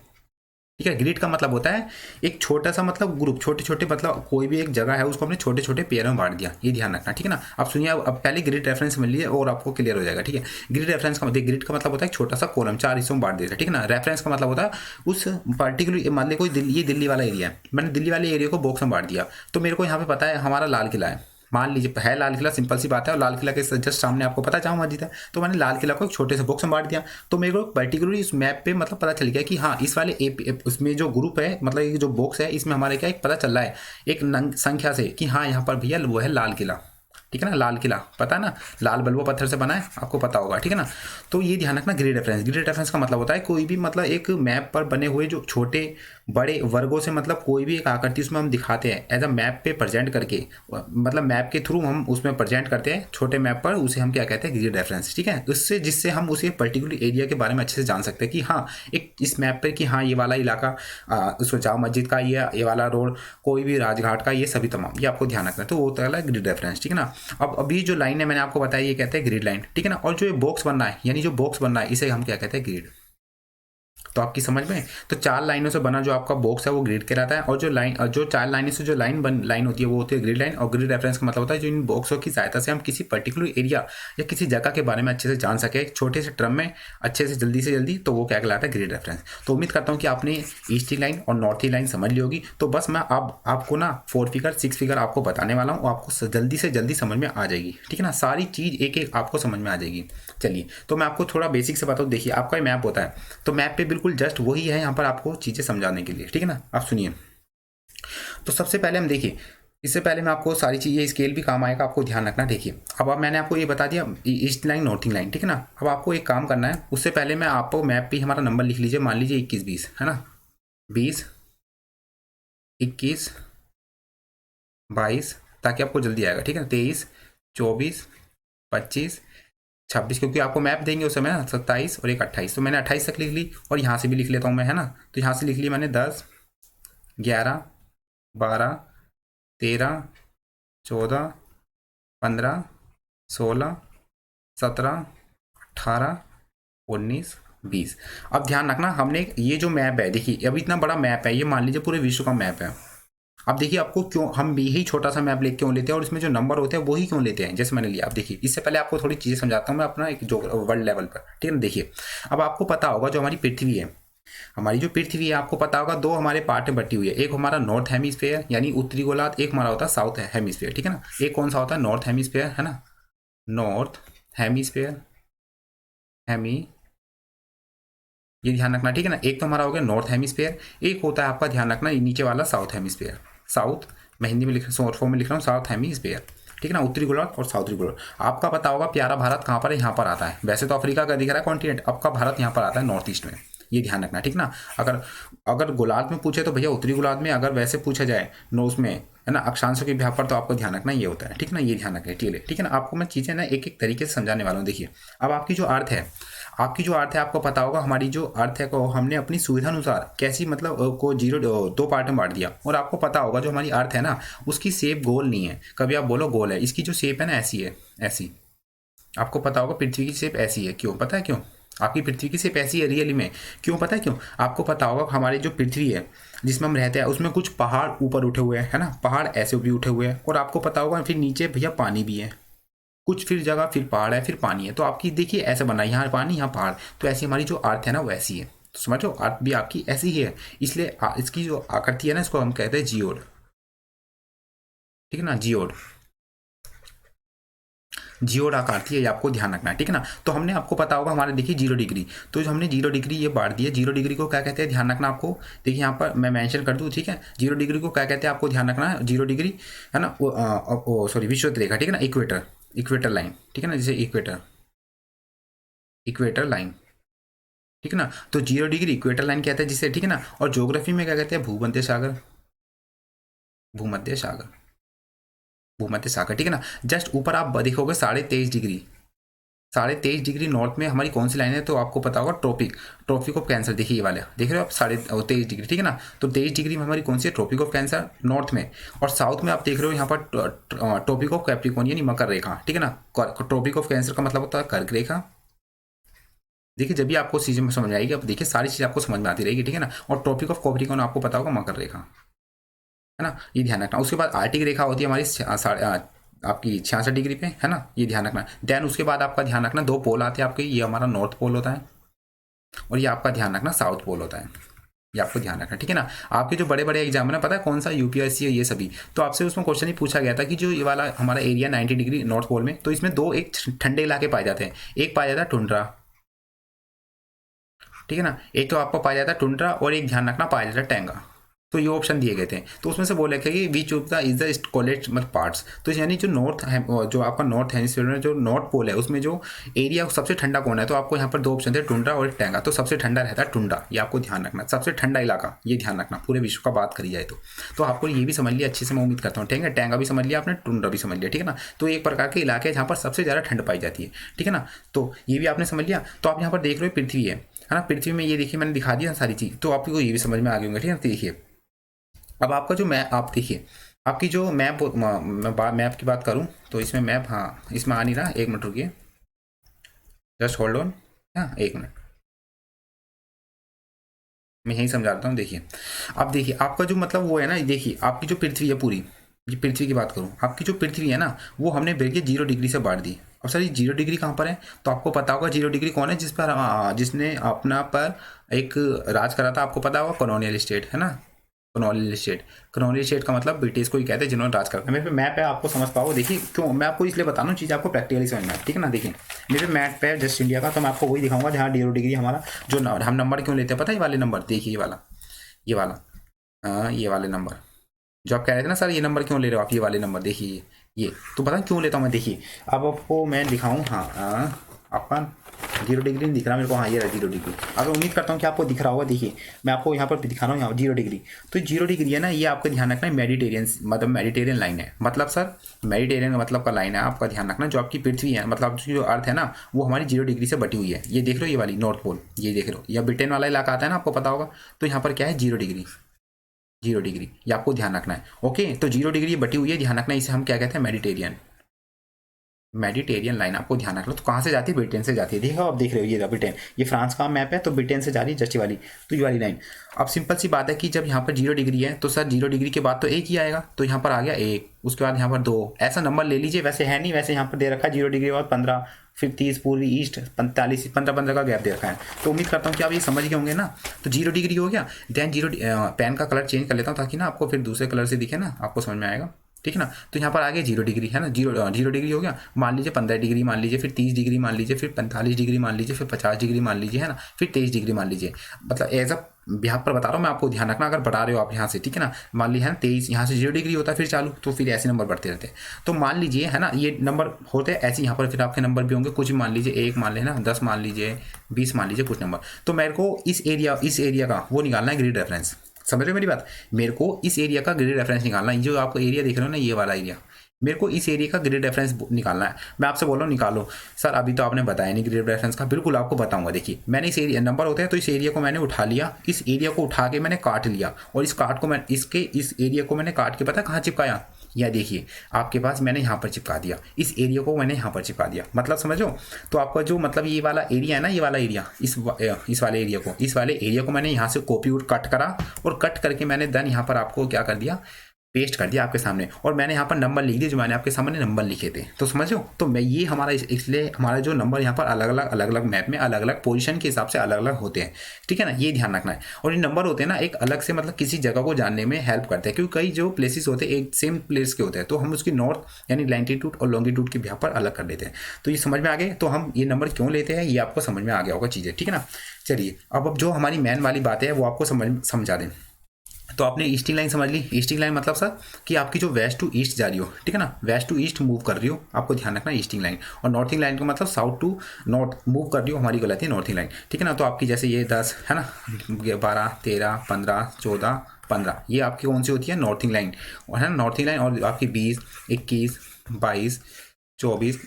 ठीक है। ग्रिड का मतलब होता है एक छोटा सा, मतलब ग्रुप, छोटे छोटे, मतलब कोई भी एक जगह है उसको हमने छोटे छोटे पेयर में बांट दिया, ये ध्यान रखना, ठीक है ना। अब सुनिए, अब पहले ग्रिड रेफरेंस मिल लीजिए और आपको क्लियर हो जाएगा, ठीक है। ग्रिड रेफरेंस का मतलब, ग्रिड का मतलब होता है छोटा सा कॉलम 4 हिस्सों में बांट देता है, ठीक है ना। रेफरेंस का मतलब होता है उस पर्टिकुलर, मान लीजिए कोई ये दिल्ली वाला एरिया है, मैंने दिल्ली वाले एरिया को बॉक्स में बांट दिया, तो मेरे को यहाँ पे पता है हमारा लाल किला है, मान लीजिए है लाल किला, सिंपल सी बात है, और लाल किला के जस्ट सामने आपको पता जामा मस्जिद है, तो मैंने लाल किला को एक छोटे से बॉक्स में बांट दिया। तो मेरे को पर्टिकुलरली इस मैप पे मतलब पता चल गया कि हाँ, इस वाले उसमें जो ग्रुप है, मतलब ये जो बॉक्स है, इसमें हमारे क्या एक पता चल रहा है एक संख्या से कि हाँ यहाँ पर भैया वो है लाल किला, ठीक है ना। लाल किला पता है ना, लाल बलुआ पत्थर से बना है, आपको पता होगा, ठीक है ना। तो ये ध्यान रखना, ग्रिड रेफरेंस, ग्रिड रेफरेंस का मतलब होता है कोई भी, मतलब एक मैप पर बने हुए जो छोटे बड़े वर्गों से, मतलब कोई भी एक आकृति उसमें हम दिखाते हैं एज अ मैप पे प्रेजेंट करके, मतलब मैप के थ्रू हम उसमें प्रेजेंट करते हैं छोटे मैप पर, उसे हम क्या कहते हैं, ग्रिड रेफरेंस, ठीक है। उससे जिससे हम उसे पर्टिकुलर एरिया के बारे में अच्छे से जान सकते हैं कि हाँ, एक इस मैप पर कि हाँ ये वाला इलाका, उसको जामा मस्जिद का, ये वाला रोड, कोई भी राजघाट का, ये सभी तमाम, ये आपको ध्यान रखना है। तो वो होता है ग्रिड रेफरेंस, ठीक है ना। अब अभी जो लाइन है मैंने आपको बताया, ये कहते हैं ग्रिड लाइन, ठीक है ना। और जो ये बॉक्स बन रहा है, यानी जो बॉक्स बन रहा है, इसे हम क्या कहते हैं, ग्रिड। तो आपकी समझ में, तो 4 लाइनों से बना जो आपका बॉक्स है वो ग्रिड कहलाता है, और जो लाइन, जो 4 लाइनों से जो लाइन होती है वो होती है ग्रिड लाइन। और ग्रिड रेफरेंस का मतलब होता है जो इन बॉक्सों की सहायता से हम किसी पर्टिकुलर एरिया या किसी जगह के बारे में अच्छे से जान सके, छोटे से टर्म में अच्छे से जल्दी, तो वो क्या कहलाता है, ग्रिड रेफरेंस। तो उम्मीद करता हूँ कि आपने ईस्टर्न लाइन और नॉर्थी लाइन समझ ली होगी। तो बस मैं अब आपको ना 4 फिगर 6 फिगर आपको बताने वाला हूँ, आपको जल्दी से जल्दी समझ में आ जाएगी, ठीक है ना। सारी चीज़ एक एक आपको समझ में आ जाएगी। चलिए, तो मैं आपको थोड़ा बेसिक से बताऊँ। देखिए, आपका ये मैप होता है, तो मैप पे बिल्कुल जस्ट वही है यहाँ पर आपको चीज़ें समझाने के लिए, ठीक है ना। आप सुनिए, तो सबसे पहले हम देखिए, इससे पहले मैं आपको सारी चीज़ें, स्केल भी काम आएगा, आपको ध्यान रखना। देखिए, अब मैंने आपको ये बता दिया ईस्ट लाइन नॉर्थिंग लाइन, ठीक है ना। अब आपको एक काम करना है, उससे पहले मैं आपको मैप पे हमारा नंबर लिख लीजिए, मान लीजिए 21 20, है ना, 20 21 22, ताकि आपको जल्दी आएगा, ठीक है ना, 23 24 25, 26, क्योंकि आपको मैप देंगे उस समय ना 27 और एक 28, तो मैंने 28 तक लिख ली और यहाँ से भी लिख लेता हूँ मैं, है ना। तो यहाँ से लिख ली मैंने 10, 11, 12, 13, 14, 15, 16, 17, 18, 19, 20। अब ध्यान रखना, हमने ये जो मैप है देखिए, अब इतना बड़ा मैप है ये, मान लीजिए पूरे विश्व का मैप है। अब देखिए आपको क्यों हम यही छोटा सा मैप क्यों लेते हैं और इसमें जो नंबर होते हैं वही क्यों लेते हैं, जैसे मैंने लिया। अब देखिए इससे पहले आपको थोड़ी चीज़ें समझाता हूँ मैं अपना एक जो वर्ल्ड लेवल पर, ठीक है ना। देखिए अब आपको पता होगा जो हमारी पृथ्वी है, हमारी जो पृथ्वी है आपको पता होगा दो हमारे पार्ट में बटी हुई है। एक हमारा नॉर्थ हेमिस्फेयर यानी उत्तरी गोलार्ध, एक हमारा होता है साउथ हेमिस्फेयर, ठीक है ना। एक कौन सा होता है, नॉर्थ हेमिस्फेयर, है ना, नॉर्थ हेमिस्फेयर, हेमी, ये ध्यान रखना, ठीक है ना। एक तो हमारा हो गया नॉर्थ हेमिस्फेयर, एक होता है आपका ध्यान रखना नीचे वाला साउथ हेमिस्फेयर। साउथ मैं हिंदी में शॉर्ट फॉर्म में लिख रहा हूँ साउथ हेमिस्फेयर, ठीक है ना। उत्तरी गोलार्ध और साउथरी गोलार्ध। आपका पता होगा प्यारा भारत कहाँ पर है, यहाँ पर आता है। वैसे तो अफ्रीका का दिख रहा है कॉन्टिनेंट, आपका भारत यहाँ पर आता है नॉर्थ ईस्ट में, ये ध्यान रखना, ठीक ना। अगर अगर गोलार्ध में पूछे तो भैया उत्तरी गोलार्ध में, अगर वैसे पूछा जाए नो उसमें, है ना, अक्षांशों के बिहार पर, तो आपको ध्यान रखना ये होता है, ठीक ना, ये ध्यान रखें, ठीक है ना। आपको मैं चीज़ें ना एक एक तरीके से समझाने वाला हूँ। देखिए अब आपकी जो अर्थ है, आपको पता होगा हमारी जो अर्थ है को हमने अपनी सुविधा अनुसार कैसी मतलब को दो पार्ट में बांट दिया। और आपको पता होगा जो हमारी अर्थ है ना उसकी शेप गोल नहीं है, कभी आप बोलो गोल है, इसकी जो शेप है ना ऐसी है, ऐसी। आपको पता होगा पृथ्वी की शेप ऐसी है, क्यों पता है क्यों आपकी पृथ्वी की शेप ऐसी है रियली में, क्यों पता है क्यों। आपको पता होगा हमारी जो पृथ्वी है जिसमें हम रहते हैं उसमें कुछ पहाड़ ऊपर उठे हुए हैं, है ना, पहाड़ ऐसे भी उठे हुए हैं। और आपको पता होगा फिर नीचे भैया पानी भी है, कुछ फिर जगह फिर पहाड़ है फिर पानी है। तो आपकी देखिए ऐसा बना, यहाँ पानी यहाँ पहाड़, तो ऐसी हमारी जो अर्थ है ना वो ऐसी है। तो समझो अर्थ भी आपकी ऐसी ही है, इसलिए इसकी जो आकृति है ना इसको हम कहते हैं जियोड, ठीक है ना, जियोड, जियोड आकार थी, ये आपको ध्यान रखना है, ठीक है ना। तो हमने आपको पता होगा हमारे देखिए 0 डिग्री, तो जो हमने 0 डिग्री ये बांट दिया, 0 डिग्री को क्या कहते हैं ध्यान रखना आपको। देखिए यहाँ पर मैं मेंशन कर दूँ, ठीक है, 0 डिग्री को क्या कहते हैं आपको ध्यान रखना है। 0 डिग्री है ना, सॉरी विषुवत रेखा, ठीक है ना, इक्वेटर, इक्वेटर लाइन, ठीक है ना, जैसे इक्वेटर, इक्वेटर लाइन, ठीक है ना। तो 0 डिग्री इक्वेटर लाइन कहते हैं जिसे, ठीक है ना। और ज्योग्राफी में क्या कहते हैं, भूमध्य सागर, भूमध्य सागर, भूमध्य सागर, ठीक है ना। जस्ट ऊपर आप देखोगे 23.5 डिग्री, 23.5 डिग्री नॉर्थ में हमारी कौन सी लाइन है, तो आपको पता होगा ट्रॉपिक, ट्रॉपिक ऑफ कैंसर। देखिए ये वाले देख रहे हो आप 23.5 डिग्री, ठीक है ना। तो 23 डिग्री में हमारी कौन सी है, ट्रॉपिक ऑफ कैंसर नॉर्थ में। और साउथ में आप देख रहे हो यहाँ पर ट्रॉपिक ऑफ कैप्रिकॉर्न यानी मकर रेखा, ठीक है ना। ट्रॉपिक ऑफ कैंसर का मतलब होता है कर्क रेखा। देखिए जब भी आपको चीज़ें समझ में आएगी, अब देखिए सारी चीज़ आपको समझ में आती रहेगी, ठीक है ना। और ट्रॉपिक ऑफ कैप्रिकॉर्न आपको पता होगा मकर रेखा, है ना, ये ध्यान रखना। उसके बाद आर्टिक रेखा होती है हमारी आपकी 66 डिग्री पे, है ना, ये ध्यान रखना। देन उसके बाद आपका ध्यान रखना 2 पोल आते हैं आपके, ये हमारा नॉर्थ पोल होता है और ये आपका ध्यान रखना साउथ पोल होता है, ये आपको ध्यान रखना, ठीक है ना। आपके जो बड़े बड़े एग्जाम है ना, पता है कौन सा, यूपीएससी है ये सभी, तो आपसे उसमें क्वेश्चन ही पूछा गया था कि जो ये वाला हमारा एरिया 90 डिग्री नॉर्थ पोल में, तो इसमें दो एक ठंडे इलाके पाए जाते हैं, एक पाया जाता है टुंड्रा, ठीक है ना, एक तो आपको पाया जाता है टुंड्रा और एक ध्यान रखना पाया जाता है टैंगा। तो ये ऑप्शन दिए गए थे, तो उसमें से बोले थे कि which of the is the collate मतलब पार्ट्स। तो यानी जो नॉर्थ है, जो आपका नॉर्थ हेमिस्फीयर में जो नॉर्थ पोल है उसमें जो एरिया सबसे ठंडा कौन है, तो आपको यहाँ पर 2 ऑप्शन थे, टुंड्रा और टैंगा। तो सबसे ठंडा रहता है टुंड्रा, ये आपको ध्यान रखना, सबसे ठंडा इलाका, ये ध्यान रखना पूरे विश्व का बात करी जाए तो आपको ये भी समझ लिया अच्छे से, मैं उम्मीद करता हूँ, ठीक है। टैंगा भी समझ लिया आपने, टुंड्रा भी समझ लिया, ठीक है ना। तो एक प्रकार के इलाके हैं जहाँ पर सबसे ज़्यादा ठंड पाई जाती है, ठीक है ना। तो ये भी आपने समझ लिया। तो आप यहाँ पर देख रहे हो पृथ्वी है ना, पृथ्वी में ये देखिए मैंने दिखा दिया सारी चीज़, तो आपको ये भी समझ में आ गई होंगे, ठीक है। देखिए अब आपका जो मैप, आप देखिए आपकी जो मैप, मैं मैप की बात करूं तो इसमें मैप, हाँ इसमें आ नहीं रहा, 1 मिनट रुकिए, जस्ट होल्ड ऑन, हाँ 1 मिनट, मैं यही समझाता हूँ। देखिए अब देखिए आपका जो मतलब वो है ना, देखिए आपकी जो पृथ्वी है पूरी, ये पृथ्वी की बात करूँ, आपकी जो पृथ्वी है ना वो हमने देखिए 0 डिग्री से बांट दी। अब सर ये 0 डिग्री कहाँ पर है, तो आपको पता होगा 0 डिग्री कौन है, जिस पर जिसने अपना पर एक राज करा था, आपको पता होगा कॉलोनियल स्टेट, है ना, कॉलोनियल स्टेट। कॉलोनियल स्टेट का मतलब ब्रिटिश को ही कहते हैं जिन्होंने राज करा था। मेरे पे मैप है, आपको समझ पाओ। देखिए क्यों मैं आपको इसलिए बता रहा हूँ, चीज़ आपको प्रैक्टिकली समझना है, ठीक है ना। देखिए मेरे पे मैप है जस्ट इंडिया का, तो मैं आपको वही दिखाऊंगा जहाँ 0 डिग्री हमारा जो हम नंबर क्यों लेते हैं, पता है ये वाले नंबर, देखिए ये वाला, ये वाला, ये वाले नंबर जो आप कह रहे थे ना सर ये नंबर क्यों ले रहे हो आप, ये वाले नंबर देखिए, ये तो पता क्यों लेता हूँ मैं। देखिए अब आपको मैं दिखाऊँ, हाँ अपन 0 डिग्री नहीं दिख रहा मेरे को, हाँ ये रहा 0 डिग्री। अगर उम्मीद करता हूँ कि आपको दिख रहा होगा, देखिए मैं आपको यहाँ पर दिखा रहा हूँ, यहाँ 0 डिग्री। तो 0 डिग्री है ना, ये आपका ध्यान रखना है मेडिटेरियन, मतलब मेडिटेरियन लाइन है। मतलब सर मेडिटेरियन का मतलब का लाइन है, आपका ध्यान रखना। जो आपकी पृथ्वी है, मतलब जो अर्थ है ना, वो हमारी 0 डिग्री से बटी हुई है। ये देख लो, ये वाली नॉर्थ पोल, ये देख लो, या ब्रिटेन वाला इलाका आता है ना, आपको पता होगा। तो यहाँ पर क्या है 0 डिग्री, 0 डिग्री, ये आपको ध्यान रखना है। ओके, तो 0 डिग्री बटी हुई है, ध्यान रखना है। इसे हम क्या कहते हैं, मेडिटेरियन, मेडिटेरियन लाइन आपको ध्यान रखना। तो कहाँ से जाती है, ब्रिटेन से जाती है। देखो आप देख रहे हो, ये ब्रिटेन, ये फ्रांस का मैप है, तो ब्रिटेन से जा रही है जस्ट वाली, तो ये वाली लाइन। अब सिंपल सी बात है कि जब यहाँ पर 0 डिग्री है, तो सर 0 डिग्री के बाद तो 1 ही आएगा, तो यहाँ पर आ गया 1, उसके बाद यहाँ पर 2, ऐसा नंबर ले लीजिए। वैसे है नहीं, वैसे यहाँ पर दे रखा है 0 डिग्री के बाद 15, फिर 30 पूर्वी ईस्ट, 45, 15 का गैप दे रखा है। तो उम्मीद करता हूँ कि आप ये समझ गए होंगे ना। तो 0 डिग्री हो गया, देन 0 पेन का कलर चेंज कर लेता हूँ ताकि ना आपको फिर दूसरे कलर से दिखे ना, आपको समझ में आएगा, ठीक है ना। तो यहाँ पर आगे 0 डिग्री है ना, 0 डिग्री हो गया। मान लीजिए 15 डिग्री मान लीजिए, फिर 30 डिग्री मान लीजिए, फिर 45 डिग्री मान लीजिए, फिर 50 डिग्री मान लीजिए, है ना, फिर 23 डिग्री मान लीजिए। मतलब एज अ यहाँ पर बता रहा हूँ मैं, आपको ध्यान रखना। अगर बढ़ा रहे हो आप यहाँ से, ठीक है ना, मान लीजिए 23, यहाँ से 0 डिग्री होता है फिर चालू, तो फिर ऐसे नंबर बढ़ते रहते हैं। तो मान लीजिए है ना, ये नंबर होते हैं ऐसे, यहाँ पर फिर आपके नंबर भी होंगे कुछ भी, मान लीजिए 1 मान लेना, 10 मान लीजिए, 20 मान लीजिए, कुछ नंबर। तो मेरे को इस एरिया का वो निकालना है, ग्रिड रेफरेंस। समझ रहे हो मेरी बात, मेरे को इस एरिया का ग्रिड रेफरेंस निकालना है। जो आपको एरिया देख रहे हो ना, ये वाला एरिया, मेरे को इस एरिया का ग्रिड रेफरेंस निकालना है। मैं आपसे बोल रहा हूँ निकालो। सर अभी तो आपने बताया नहीं ग्रिड रेफरेंस का, बिल्कुल आपको बताऊंगा। देखिए मैंने इस एरिया नंबर होते हैं, तो इस एरिया को मैंने उठा लिया, इस एरिया को उठा के मैंने काट लिया, और इस काट को मैं इस एरिया को मैंने काट के पता कहाँ चिपकाया, या देखिए आपके पास मैंने यहाँ पर चिपका दिया, इस एरिया को मैंने यहाँ पर चिपका दिया। मतलब समझो, तो आपका जो मतलब ये वाला एरिया है ना, ये वाला एरिया, इस वाले एरिया को मैंने यहाँ से कॉपी और कट करा, और कट करके मैंने देन यहाँ पर आपको क्या कर दिया, पेस्ट कर दिया आपके सामने, और मैंने यहाँ पर नंबर लिख दिए जो मैंने आपके सामने नंबर लिखे थे। तो समझो, तो मैं ये हमारा इसलिए हमारा जो नंबर यहाँ पर अलग अलग मैप में अलग अलग पोजीशन के हिसाब से अलग अलग होते हैं, ठीक है ना, ये ध्यान रखना है। और ये नंबर होते हैं ना, एक अलग से मतलब किसी जगह को जानने में हेल्प करते हैं, क्योंकि कई जो प्लेसेस होते हैं एक सेम प्लेस के होते हैं, तो हम उसकी नॉर्थ यानी लैंटीट्यूड और लॉन्गिट्यूड के यहाँ पर अलग कर देते हैं। तो ये समझ में आ गए, तो हम ये नंबर क्यों लेते हैं, ये आपको समझ में आ गया होगा चीज़ें, ठीक है ना। चलिए अब जो हमारी मैन वाली बात है वो आपको समझा दें। तो आपने ईस्टिंग लाइन समझ ली। ईस्टिंग लाइन मतलब सर कि आपकी जो वेस्ट टू ईस्ट जा रही हो, ठीक है ना, वेस्ट टू ईस्ट मूव कर रही हो, आपको ध्यान रखना ईस्टिंग लाइन। और नॉर्थिंग लाइन का मतलब साउथ टू नॉर्थ मूव कर रही हो, हमारी गलती है नॉर्थिंग लाइन, ठीक है ना। तो आपकी जैसे ये 10 है ना, 12, 13, 15, 14, 15, ये आपकी कौन सी होती है, नॉर्थिंग लाइन, और है ना नॉर्थिंग लाइन। और आपकी 20, 21, 22, 24,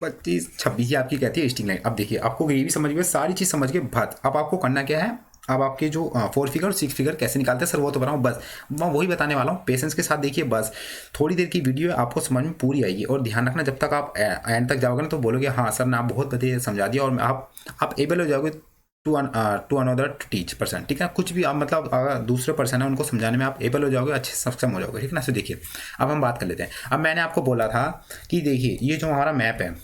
25, 26 ये आपकी कहती है ईस्टिंग लाइन। अब देखिए आपको ये भी समझ गए, सारी चीज़ समझ गए बात। अब आपको करना क्या है, अब आपके जो 4 फिगर और 6 फिगर कैसे निकालते हैं सर वो तो बताऊँ, बस मैं वही बताने वाला हूँ। पेशेंस के साथ देखिए, बस थोड़ी देर की वीडियो है, आपको समझ में पूरी आएगी। और ध्यान रखना, जब तक आप एंड तक जाओगे ना तो बोलोगे हाँ सर ने आप बहुत बढ़िया समझा दिया, और आप एबल हो जाओगे to another to teach person, ठीक है। कुछ भी आप मतलब अगर दूसरे पर्सन है उनको समझाने में आप एबल हो जाओगे, अच्छे सक्षम हो जाओगे, ठीक है ना। तो देखिए अब हम बात कर लेते हैं। अब मैंने आपको बोला था कि देखिए ये जो हमारा मैप है,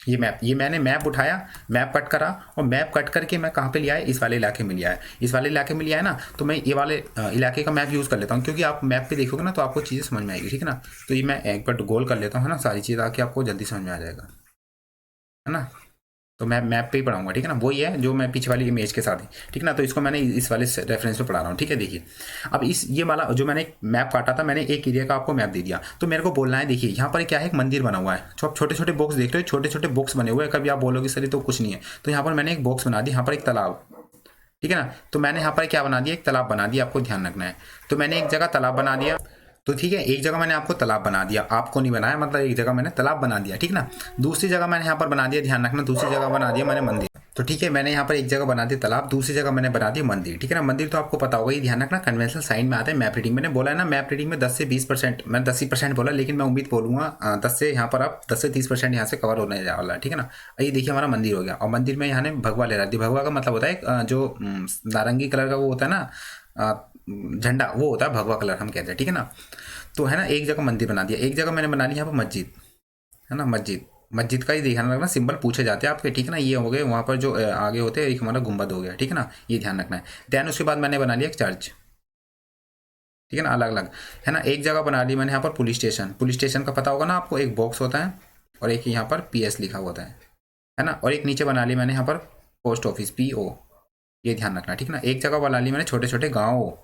ये मैंने मैप उठाया, मैप कट करा, और मैप कट करके मैं कहाँ पे लिया है, इस वाले इलाके में लिया है। इस वाले इलाके में लिया है ना, तो मैं ये वाले इलाके का मैप यूज़ कर लेता हूँ, क्योंकि आप मैप पे देखोगे ना तो आपको चीज़ें समझ में आएगी, ठीक है ना। तो ये मैं एक बार गोल कर लेता हूँ, है ना, सारी चीज़ ताकि आपको जल्दी समझ में आ जाएगा, है ना। तो मैं मैप पे ही पढ़ाऊंगा, ठीक है ना, वही है जो मैं पीछे वाली इमेज के साथ ही, ठीक है ना। तो इसको मैंने इस वाले रेफरेंस पे पढ़ा रहा हूँ, ठीक है। देखिए अब ये वाला जो मैंने मैप काटा था, मैंने एक एरिया का आपको मैप दे दिया। तो मेरे को बोलना है, देखिए यहाँ पर क्या है, एक मंदिर बना हुआ है, जो आप छोटे छोटे बॉक्स देख रहे हो, छोटे छोटे बॉक्स बने हुए हैं। कभी आप बोलोगे सर ये तो कुछ नहीं है, तो यहाँ पर मैंने एक बॉक्स बना दिया, यहाँ पर एक तालाब, ठीक है ना। तो मैंने यहाँ पर क्या बना दिया, एक तालाब बना दिया, आपको ध्यान रखना है। तो मैंने एक जगह तालाब बना दिया, तो ठीक है, एक जगह मैंने आपको तालाब बना दिया, आपको नहीं बनाया, मतलब एक जगह मैंने तालाब बना दिया, ठीक ना। दूसरी जगह मैंने यहाँ पर बना दिया, ध्यान रखना, दूसरी जगह बना दिया मैंने मंदिर। तो ठीक है, मैंने यहाँ पर एक जगह बना दिया तालाब, दूसरी जगह मैंने बना दिया मंदिर, ठीक है ना। मंदिर तो आपको पता होगा, ये ध्यान रखना कन्वेंशनल साइन में आता है मैप रीडिंग। मैंने बोला है ना मैप रीडिंग में 10 से 20%, मैंने 10% बोला, लेकिन मैं उम्मीद बोलूँगा 10 से, यहाँ पर आप 10 से 30% यहाँ से कवर होने वाला है, ठीक है ना। ये देखिए हमारा मंदिर हो गया, और मंदिर में यहाँ ने भगवा ले रहा है। भगवा का मतलब होता है जो नारंगी कलर का वो होता है ना झंडा, वो होता है भगवा कलर हम कहते हैं, ठीक है ना। तो है ना, एक जगह मंदिर बना दिया, एक जगह मैंने बना लिया यहाँ पर मस्जिद, है ना। मस्जिद का ही ध्यान रखना, सिंबल पूछे जाते हैं आपके, ठीक है ना। ये हो गए वहाँ पर जो आगे होते हैं, एक हमारा गुंबद हो गया, ठीक है ना, ये ध्यान रखना है। दैन उसके बाद मैंने बना लिया एक चर्च, ठीक है ना, अलग अलग, है ना। एक जगह बना ली मैंने यहाँ पर पुलिस स्टेशन का पता होगा ना आपको, एक बॉक्स होता है और एक यहाँ पर PS लिखा होता है ना। और एक नीचे बना ली मैंने यहाँ पर पोस्ट ऑफिस PO, ये ध्यान रखना, ठीक है ना। एक जगह बना ली मैंने छोटे छोटे गाँव,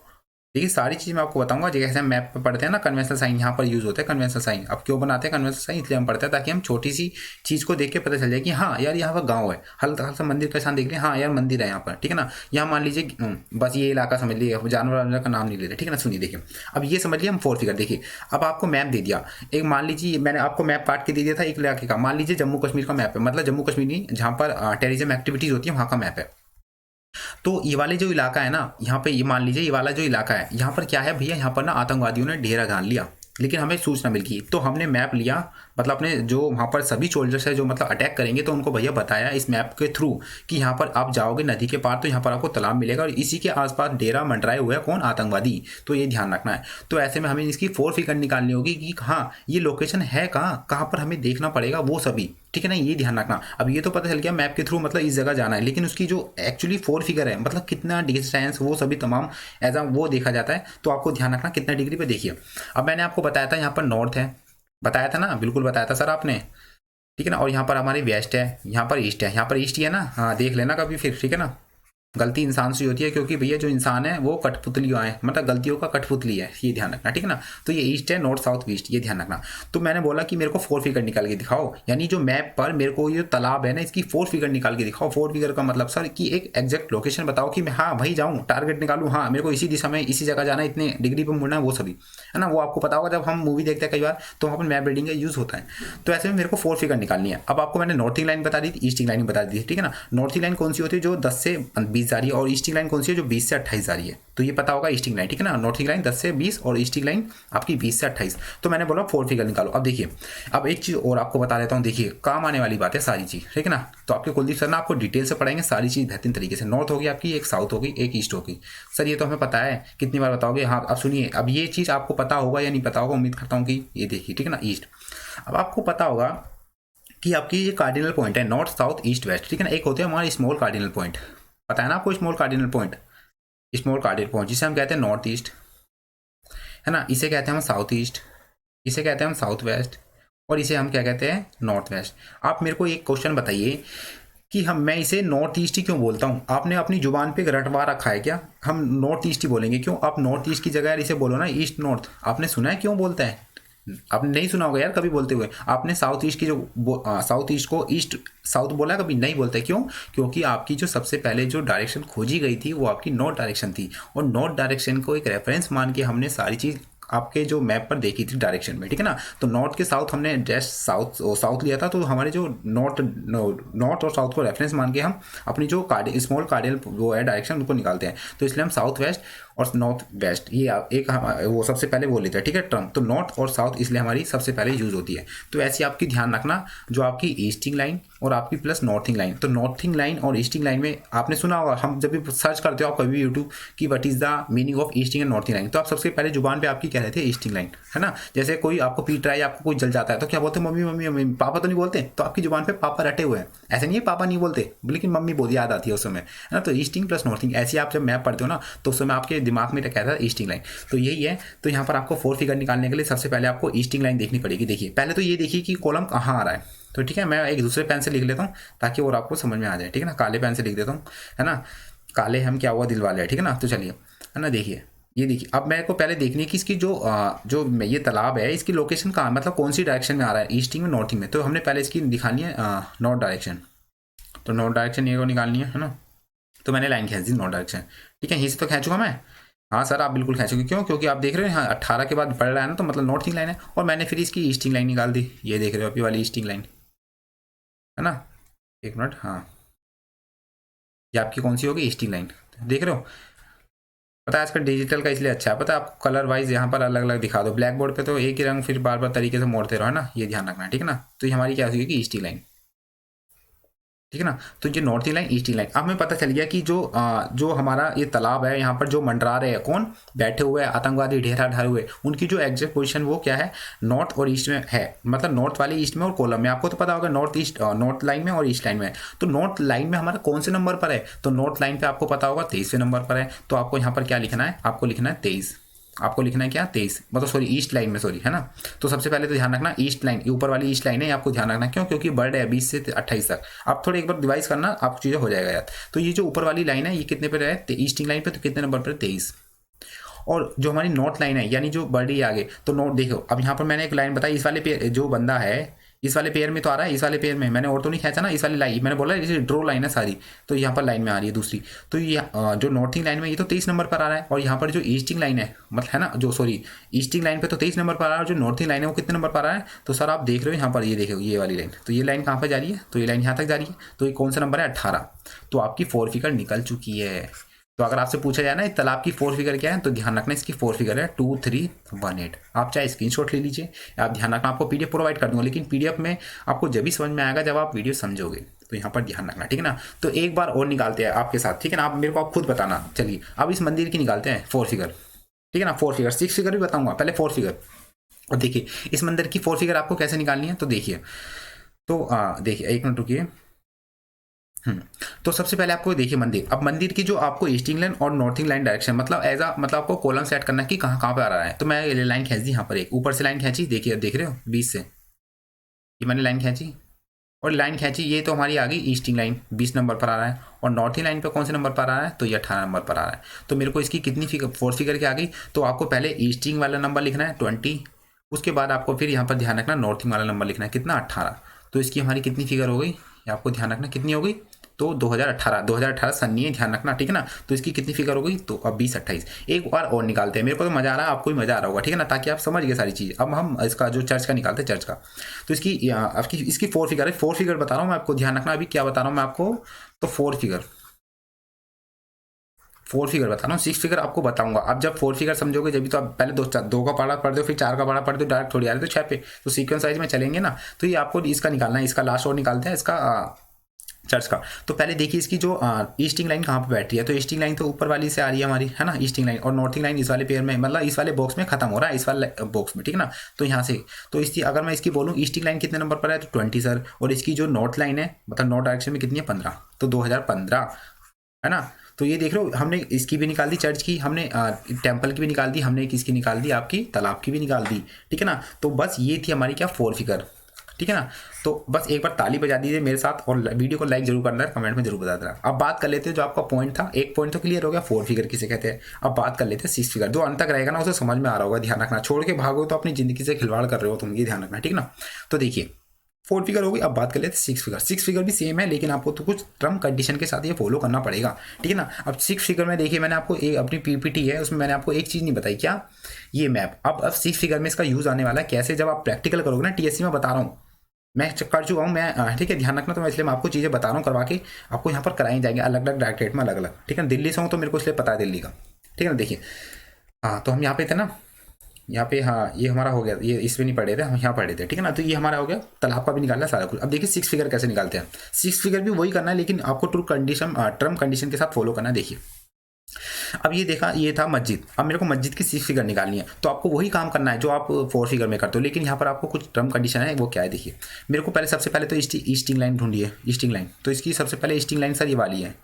देखिए सारी चीज़ मैं आपको बताऊंगा, जैसे हम मैप पे पढ़ते हैं ना, कन्वेंशनल साइन यहाँ पर यूज़ होते हैं। कन्वेंशनल साइन अब क्यों बनाते हैं कन्वेंशनल साइन, इसलिए हम पढ़ते हैं ताकि हम छोटी सी चीज़ को देख के पता चल जाए कि हाँ यार यहाँ पर गाँव है, हल्का हल्का मंदिर का निशान देख लिया, हाँ यार मंदिर है यहाँ पर, ठीक है ना। यहाँ मान लीजिए बस ये इलाका समझ लीजिए, जानवर वानवर का नाम नहीं लेते, ठीक है ना। सुनिए देखिए, अब ये समझ लिया हम 4 फिगर। देखिए अब आपको मैप दे दिया एक, मान लीजिए मैंने आपको मैप काट के दे दिया था एक इलाके का, मान लीजिए जम्मू कश्मीर का मैप है, मतलब जम्मू कश्मीर नहीं, जहाँ पर टेररिज्म एक्टिविटीज़ होती है वहाँ का मैप है। तो ये वाले जो इलाका है ना, यहाँ पे ये मान लीजिए ये वाला जो इलाका है, यहाँ पर क्या है भैया, यहाँ पर ना आतंकवादियों ने डेरा गाड़ लिया, लेकिन हमें सूचना मिल गई तो हमने मैप लिया, मतलब अपने जो वहाँ पर सभी सोल्जर्स है जो मतलब अटैक करेंगे, तो उनको भैया बताया इस मैप के थ्रू कि यहाँ पर आप जाओगे नदी के पार तो यहाँ पर आपको तालाब मिलेगा और इसी के आसपास डेरा मंडराए हुए हैं कौन, आतंकवादी। तो ये ध्यान रखना है। तो ऐसे में हमें इसकी 4 फिगर निकालनी होगी कि हाँ ये लोकेशन है कहाँ कहाँ पर हमें देखना पड़ेगा वो सभी, ठीक है ना, ये ध्यान रखना। अब ये तो पता चल गया मैप के थ्रू मतलब इस जगह जाना है, लेकिन उसकी जो एक्चुअली 4 फिगर है मतलब कितना डिस्टेंस वो सभी तमाम एज वो देखा जाता है। तो आपको ध्यान रखना कितना डिग्री पे। देखिए अब मैंने आपको बताया था यहाँ पर नॉर्थ है, बताया था ना, बिल्कुल बताया था सर आपने, ठीक है ना। और यहाँ पर हमारी वेस्ट है, यहाँ पर ईस्ट है, यहाँ पर ईस्ट ही है ना, हाँ देख लेना कभी फिर, ठीक है ना। गलती इंसान से होती है क्योंकि भैया जो इंसान है वो कठपुतली है, मतलब गलतियों का कठपुतली है, ये ध्यान रखना, ठीक है ना। तो ये ईस्ट है, नॉर्थ साउथ ईस्ट, ये ध्यान रखना। तो मैंने बोला कि मेरे को 4 फिगर निकाल के दिखाओ, यानी जो मैप पर मेरे को ये तालाब है ना इसकी 4 फिगर निकाल के दिखाओ। 4 फिगर का मतलब सर कि एक एग्जैक्ट लोकेशन बताओ कि मैं हाँ भाई जाऊँ, टारगेट निकालूँ, हाँ मेरे को इसी दिशा में इसी जगह जाना है, इतने डिग्री पर मुड़ना है, वो सभी है ना। वो आपको पता होगा जब हम मूवी देखते हैं कई बार तो वहाँ पर मैप रीडिंग का यूज़ होता है। तो ऐसे में मेरे को 4 फिगर निकालनी है। अब आपको मैंने नॉर्थिंग लाइन बता दी थी, ईस्टिंग लाइन बता दी थी, ठीक है ना। नॉर्थिंग लाइन कौन सी होती है, जो 10 से 20 जा रही है, और ईस्टिंग लाइन कौन सी है, जो 20 से 28 जा रही है। तो ये पता होगा ईस्टिंग लाइन, ठीक है ना। नॉर्थिंग लाइन 10 से 20 और ईस्टिंग लाइन आपकी 20 से 28। तो मैंने बोला 4 फिगर निकालो। अब देखिए अब एक चीज़ और आपको बता देता हूँ, देखिए काम आने वाली बात है सारी चीज़, ठीक है ना। तो आपके कुलदीप सर ना आपको डिटेल से पढ़ाएंगे सारी चीज़ बेहतरीन तरीके से। नॉर्थ होगी आपकी, एक साउथ होगी, एक ईस्ट होगी। सर ये तो हमें पता है, कितनी बार बताओगे। हाँ अब सुनिए, अब ये चीज़ आपको पता होगा या नहीं पता होगा, उम्मीद करता हूँ कि ये देखिए, ठीक है ना। ईस्ट, अब आपको पता होगा कि आपकी ये कार्डिनल पॉइंट है नॉर्थ साउथ ईस्ट वेस्ट, ठीक है ना। एक होते हैं हमारे स्मॉल कार्डिनल पॉइंट, पता है ना आपको, small cardinal point, small cardinal point जिसे हम कहते हैं नॉर्थ ईस्ट, है ना। इसे कहते हैं हम साउथ ईस्ट, इसे कहते हैं हम साउथ वेस्ट, और इसे हम क्या कहते हैं, नॉर्थ वेस्ट। आप मेरे को एक क्वेश्चन बताइए कि हम मैं इसे नॉर्थ ईस्ट ही क्यों बोलता हूँ। आपने अपनी जुबान पे रटवा रखा है क्या, हम नॉर्थ ईस्ट ही बोलेंगे क्यों। आप नॉर्थ ईस्ट की जगह यार इसे बोलो ना ईस्ट नॉर्थ। आपने सुना है क्यों बोलता है, आपने नहीं सुना होगा यार कभी बोलते हुए। आपने साउथ ईस्ट की जो साउथ ईस्ट को ईस्ट साउथ बोला कभी नहीं बोलते, क्यों, क्योंकि आपकी जो सबसे पहले जो डायरेक्शन खोजी गई थी वो आपकी नॉर्थ डायरेक्शन थी, और नॉर्थ डायरेक्शन को एक रेफरेंस मान के हमने सारी चीज़ आपके जो मैप पर देखी थी डायरेक्शन में, ठीक है ना। तो नॉर्थ के साउथ हमने जस्ट साउथ लिया था, तो हमारे जो नॉर्थ और साउथ को रेफरेंस मान के हम अपनी जो स्मॉल कार्डियल वो है डायरेक्शन उनको निकालते हैं। तो इसलिए हम साउथ वेस्ट और नॉर्थ वेस्ट ये एक वो सबसे पहले वो लेते हैं, ठीक है टर्म। तो नॉर्थ और साउथ इसलिए हमारी सबसे पहले यूज़ होती है। तो ऐसी आपकी ध्यान रखना जो आपकी ईस्टिंग लाइन और आपकी प्लस नॉर्थिंग लाइन। तो नॉर्थिंग लाइन और ईस्टिंग लाइन में आपने सुना होगा, हम जब भी सर्च करते हो आप कभी यूट्यूब की what is the meaning of easting and northing line, तो आप सबसे पहले जुबान पे आपकी कह रहे थे ईस्टिंग लाइन, है ना। जैसे कोई आपको पीट रहा है या आपको कोई जल जाता है तो क्या बोलते हैं, मम्मी मम्मी मम्मी, पापा तो नहीं बोलते। तो आपकी जुबान पे पापा रटे हुए हैं, ऐसे नहीं है पापा नहीं बोलते, लेकिन मम्मी बहुत याद आती है उस समय, है ना। तो ईस्टिंग प्लस नॉर्थिंग ऐसी आप जब मैप पढ़ते हो ना तो उस समय आपके दिमाग में क्या था, ईस्टिंग लाइन। तो यही है। तो यहाँ पर आपको 4 फिगर निकालने के लिए सबसे पहले आपको ईस्टिंग लाइन देखनी पड़ेगी। देखिए पहले तो ये देखिए कि कॉलम कहाँ आ रहा है। तो ठीक है, मैं एक दूसरे पेन से लिख लेता हूँ ताकि और आपको समझ में आ जाए, ठीक है ना। काले पेन से लिख देता हूँ, है ना। काले हम क्या हुआ, दिल वाले हैं, ठीक है ना। तो चलिए, है ना, देखिए ये देखिए। अब मेरे को पहले देखनी है कि इसकी जो ये तालाब है इसकी लोकेशन कहाँ, मतलब कौन सी डायरेक्शन में आ रहा है, ईस्टिंग में नॉर्थिंग में। तो हमने पहले इसकी दिखानी है नॉर्थ डायरेक्शन। तो नॉर्थ डायरेक्शन ये को निकालनी है ना। तो मैंने लाइन खींच दी नॉर्थ डायरेक्शन, ठीक है। यहीं से तो खींचूंगा मैं, हाँ सर आप बिल्कुल खींचोगे, क्यों, क्योंकि आप देख रहे हो हाँ 18 के बाद बढ़ रहा है ना, तो मतलब नॉर्थिंग लाइन है। और मैंने फिर इसकी ईस्टिंग लाइन निकाल दी, ये देख रहे हो अभी वाली ईस्टिंग लाइन, है ना। एक मिनट, हाँ ये आपकी कौन सी होगी, ईस्टिंग लाइन, देख रहे हो। पता है आजकल डिजिटल का इसलिए अच्छा है, पता है आपको कलर वाइज यहाँ पर अलग अलग दिखा दो। ब्लैक बोर्ड पे तो एक ही रंग फिर बार बार तरीके से मोड़ते रहो, है ना, ये ध्यान रखना, ठीक है ना। तो ये हमारी क्या होगी, ईस्टिंग लाइन, ठीक है ना। तो ये नॉर्थिंग लाइन ईस्टिंग लाइन। अब हमें पता चल गया कि जो हमारा ये तालाब है यहाँ पर जो मंडरा रहे हैं कौन, बैठे हुए आतंकवादी ढेरा ढाए हुए, उनकी जो एग्जैक्ट पोजीशन वो क्या है, नॉर्थ और ईस्ट में है, मतलब नॉर्थ वाली ईस्ट में और कॉलम में। आपको तो पता होगा नॉर्थ ईस्ट, नॉर्थ लाइन में और ईस्ट लाइन में। तो नॉर्थ लाइन में हमारा कौन से नंबर पर है, तो नॉर्थ लाइन पे आपको पता होगा 23वें नंबर पर है। तो आपको यहाँ पर क्या लिखना है, आपको लिखना है 23, आपको लिखना है क्या 23, मतलब सॉरी ईस्ट लाइन में, सॉरी, है ना। तो सबसे पहले तो ध्यान रखना ईस्ट लाइन, ऊपर वाली ईस्ट लाइन है आपको ध्यान रखना, क्यों, क्योंकि बर्ड है 20 से 28 तक। आप थोड़े एक बार डिवाइस करना, आपको चीज़ें हो जाएगा यार। तो ये जो ऊपर वाली लाइन है ये कितने पर है, ईस्टिंग लाइन पे, तो कितने नंबर पर, 23। और जो हमारी नॉर्थ लाइन है यानी जो बढ़ रही है आगे, तो नोट देखो अब यहाँ पर मैंने एक लाइन बताई, इस वाले पेयर जो बंदा है इस वाले पेयर में तो आ रहा है, इस वाले पेयर में मैंने और तो नहीं खींचा ना, इस वाली लाइन मैंने बोला जैसे ड्रो लाइन है सारी, तो यहाँ पर लाइन में आ रही है दूसरी, तो ये जो नॉर्थिंग लाइन में ये तो 23 नंबर पर आ रहा है, और यहाँ पर जो ईस्टिंग लाइन है मतलब है ना, जो सॉरी ईस्टिंग लाइन पे तो 23 नंबर पर आ रहा है, और जो नॉर्थिंग लाइन है वो कितने नंबर पर आ रहा है, तो सर आप देख रहे हो यहाँ पर, ये देखो ये वाली लाइन, तो ये लाइन कहाँ पर जा रही है, तो ये लाइन यहाँ तक जा रही है, तो ये कौन सा नंबर है 18, तो आपकी 4 फिगर निकल चुकी है। तो अगर आपसे पूछा जाए ना इस तालाब की 4 फिगर क्या है, तो ध्यान रखना इसकी 4 फिगर है 2318। आप चाहे स्क्रीनशॉट ले लीजिए, आप ध्यान रखना, आपको पीडीएफ प्रोवाइड कर दूंगा, लेकिन पीडीएफ में आपको जब भी समझ में आएगा जब आप वीडियो समझोगे, तो यहाँ पर ध्यान रखना, ठीक है ना। तो एक बार और निकालते हैं आपके साथ, ठीक है ना, आप मेरे को आप खुद बताना। चलिए अब इस मंदिर की निकालते हैं 4 फिगर, ठीक है ना, 4 फिगर, 6 फिगर भी बताऊंगा, पहले 4 फिगर। और देखिए इस मंदिर की 4 फिगर आपको कैसे निकालनी है, तो देखिए, तो देखिए एक मिनट रुकिए। तो सबसे पहले आपको देखिए मंदिर, अब मंदिर की जो आपको ईस्टिंग लाइन और नॉर्थिंग लाइन डायरेक्शन मतलब एज आ मतलब आपको कॉलम सेट करना है कि कहाँ कहाँ पे आ रहा है। तो मैं ये लाइन खींच दी यहाँ पर, एक ऊपर से लाइन खींची, देखिए देख रहे हो 20 से, ये मैंने लाइन खींची और लाइन खींची, ये तो हमारी आ गई ईस्टिंग लाइन 20 नंबर पर आ रहा है, और नॉर्थिंग लाइन पे कौन से नंबर पर आ रहा है, तो ये 18 नंबर पर आ रहा है। तो मेरे को इसकी कितनी फिगर 4 फिगर की आ गई, तो आपको पहले ईस्टिंग वाला नंबर लिखना है 20, उसके बाद आपको फिर यहाँ पर ध्यान रखना नॉर्थिंग वाला नंबर लिखना है कितना 18। तो इसकी हमारी कितनी फिगर हो गई, आपको ध्यान रखना कितनी हो गई, तो 2018 सन नहीं है, ध्यान रखना, ठीक है ना। तो इसकी कितनी फिगर हो गई, तो अब 2028। एक बार और निकालते हैं, मेरे को तो मजा आ रहा है, आपको भी मजा आ रहा होगा, ठीक है ना, ताकि आप समझ गए सारी चीज़। अब हम इसका जो चर्च का निकालते हैं चर्च का, तो इसकी 4 फिगर है, 4 फिगर बता रहा हूँ मैं आपको, ध्यान रखना अभी क्या बता रहा हूँ मैं आपको, तो 4 फिगर बता रहा हूँ, 6 फिगर आपको बताऊंगा। अब जब 4 फिगर समझोगे जब भी, तो आप पहले दो का पढ़ा पढ़ दो, फिर 4 का पढ़ा पढ़ दो, डायरेक्ट थोड़ी आ रही तो 6 पे, तो सीक्वेंस साइज में चलेंगे ना। तो ये आपको इसका निकालना है, इसका लास्ट और निकालते हैं इसका चर्च का। तो पहले देखिए इसकी जो ईस्टिंग लाइन कहाँ पे बैठ रही है, तो ईस्टिंग लाइन तो ऊपर वाली से आ रही है हमारी, है ना ईस्टिंग लाइन, और नॉर्थिंग लाइन इस वाले पेयर में मतलब इस वाले बॉक्स में खत्म हो रहा है, इस वाले बॉक्स में, ठीक है ना। तो यहाँ से तो इसकी अगर मैं इसकी बोलूँ ईस्टिंग लाइन कितने नंबर पर है, तो 20 सर, और इसकी जो नॉर्थ लाइन है मतलब नॉर्थ डायरेक्शन में कितनी है 15, तो 2015, है ना। तो ये देख रहे हो हमने इसकी भी निकाल दी चर्च की, हमने टेम्पल की भी निकाल दी, हमने किसकी निकाल दी, आपकी तालाब की भी निकाल दी, ठीक है ना। तो बस ये थी हमारी क्या 4 फिगर, ठीक है ना। तो बस एक बार ताली बजा दीजिए मेरे साथ, और वीडियो को लाइक जरूर करना है, कमेंट में जरूर बता देना। अब बात कर लेते हैं जो आपका पॉइंट था, एक पॉइंट तो क्लियर हो गया 4 फिगर किसे कहते हैं। अब बात कर लेते हैं 6 फिगर, जो अंत तक रहेगा ना उसे समझ में आ रहा होगा, ध्यान रखना, छोड़ के भागो तो अपनी जिंदगी से खिलवाड़ कर रहे हो तुम, ये ध्यान रखना, ठीक ना। तो देखिए 4 फिगर हो गई, अब बात कर लेते हैं 6 फिगर। 6 फिगर भी सेम है, लेकिन आपको तो कुछ टर्म कंडीशन के साथ ये फॉलो करना पड़ेगा, ठीक है ना। अब 6 फिगर में देखिए मैंने आपको एक अपनी पीपीटी है उसमें मैंने आपको एक चीज़ नहीं बताई, क्या, ये मैप। अब 6 फिगर में इसका यूज़ आने वाला है कैसे, जब आप प्रैक्टिकल करोगे ना, टीएससी में बता रहा हूँ, मैं कर चुका हूँ मैं, ठीक है, ध्यान रखना। तो मैं इसलिए मैं आपको चीज़ें बता रहा हूँ, करवा के आपको यहाँ पर कराई जाएंगे अलग अलग डायरेक्टरेट में अलग अलग, ठीक है। दिल्ली से हूँ तो मेरे को इसलिए पता है दिल्ली का, ठीक है ना। देखिए हाँ, तो हम यहाँ पे थे ना, यहाँ पे हाँ ये हमारा हो गया, ये इसमें नहीं पढ़े थे, हम यहाँ पढ़े थे, ठीक है ना। तो ये हमारा हो गया, तालाब का भी निकालना सारा कुछ। अब देखिए 6 फिगर कैसे निकालते हैं, 6 फिगर भी वही करना है, लेकिन आपको टर्म कंडीशन के साथ फॉलो करना है। देखिए अब ये देखा, ये था मस्जिद, अब मेरे को मस्जिद की 6 फिगर निकालनी है, तो आपको वही काम करना है जो आप 4 फिगर में करते हो, लेकिन यहाँ पर आपको कुछ टर्म कंडीशन है, वो क्या है देखिए। मेरे को पहले सबसे पहले तो ईस्टिंग लाइन ढूंढी है, ईस्टिंग लाइन, तो इसकी सबसे पहले ईस्टिंग लाइन सर ये वाली है।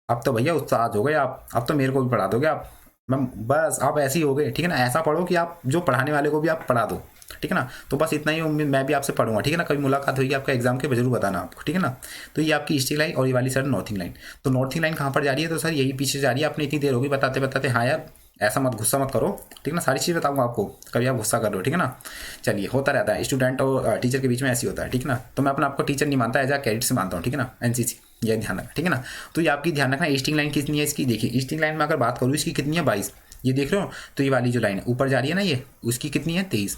अब तो भैया उस्ताद हो गए आप, अब तो मेरे को भी पढ़ा दोगे आप, मैं बस आप ऐसे ही हो गए, ठीक है ना। ऐसा पढ़ो कि आप जो पढ़ाने वाले को भी आप पढ़ा दो, ठीक है ना। तो बस इतना ही उम्मीद, मैं भी आपसे पढ़ूंगा, ठीक है ना। कभी मुलाकात होगी आपका एग्जाम के, जरूर बताना आपको, ठीक है ना। तो ये आपकी ईस्टिंग लाइन और ये वाली सर नॉर्थिंग लाइन। तो नॉर्थिंग लाइन कहाँ पर जा रही है, तो सर यही पीछे जा रही है। आपने इतनी देर होगी बताते बताते, हाँ यार ऐसा मत गुस्सा मत करो, ठीक है ना, सारी चीज़ बताऊंगा आपको, कभी आप गुस्सा कर रहे हो, ठीक है ना। चलिए होता रहता है, स्टूडेंट और टीचर के बीच में ऐसी होता है, ठीक है ना। तो मैं अपना आपको टीचर नहीं मानता, एज आ कैडेट से मानता हूँ, ठीक है ना, एनसीसी, ये ध्यान रखना, ठीक है ना। तो ये आपकी ध्यान रखना, ईस्टिंग लाइन कितनी है इसकी, देखिए ईस्टिंग लाइन में अगर बात करूँ इसकी कितनी है 22, ये देख रहे हो। तो ये वाली जो लाइन है ऊपर जा रही है ना, ये उसकी कितनी है 23।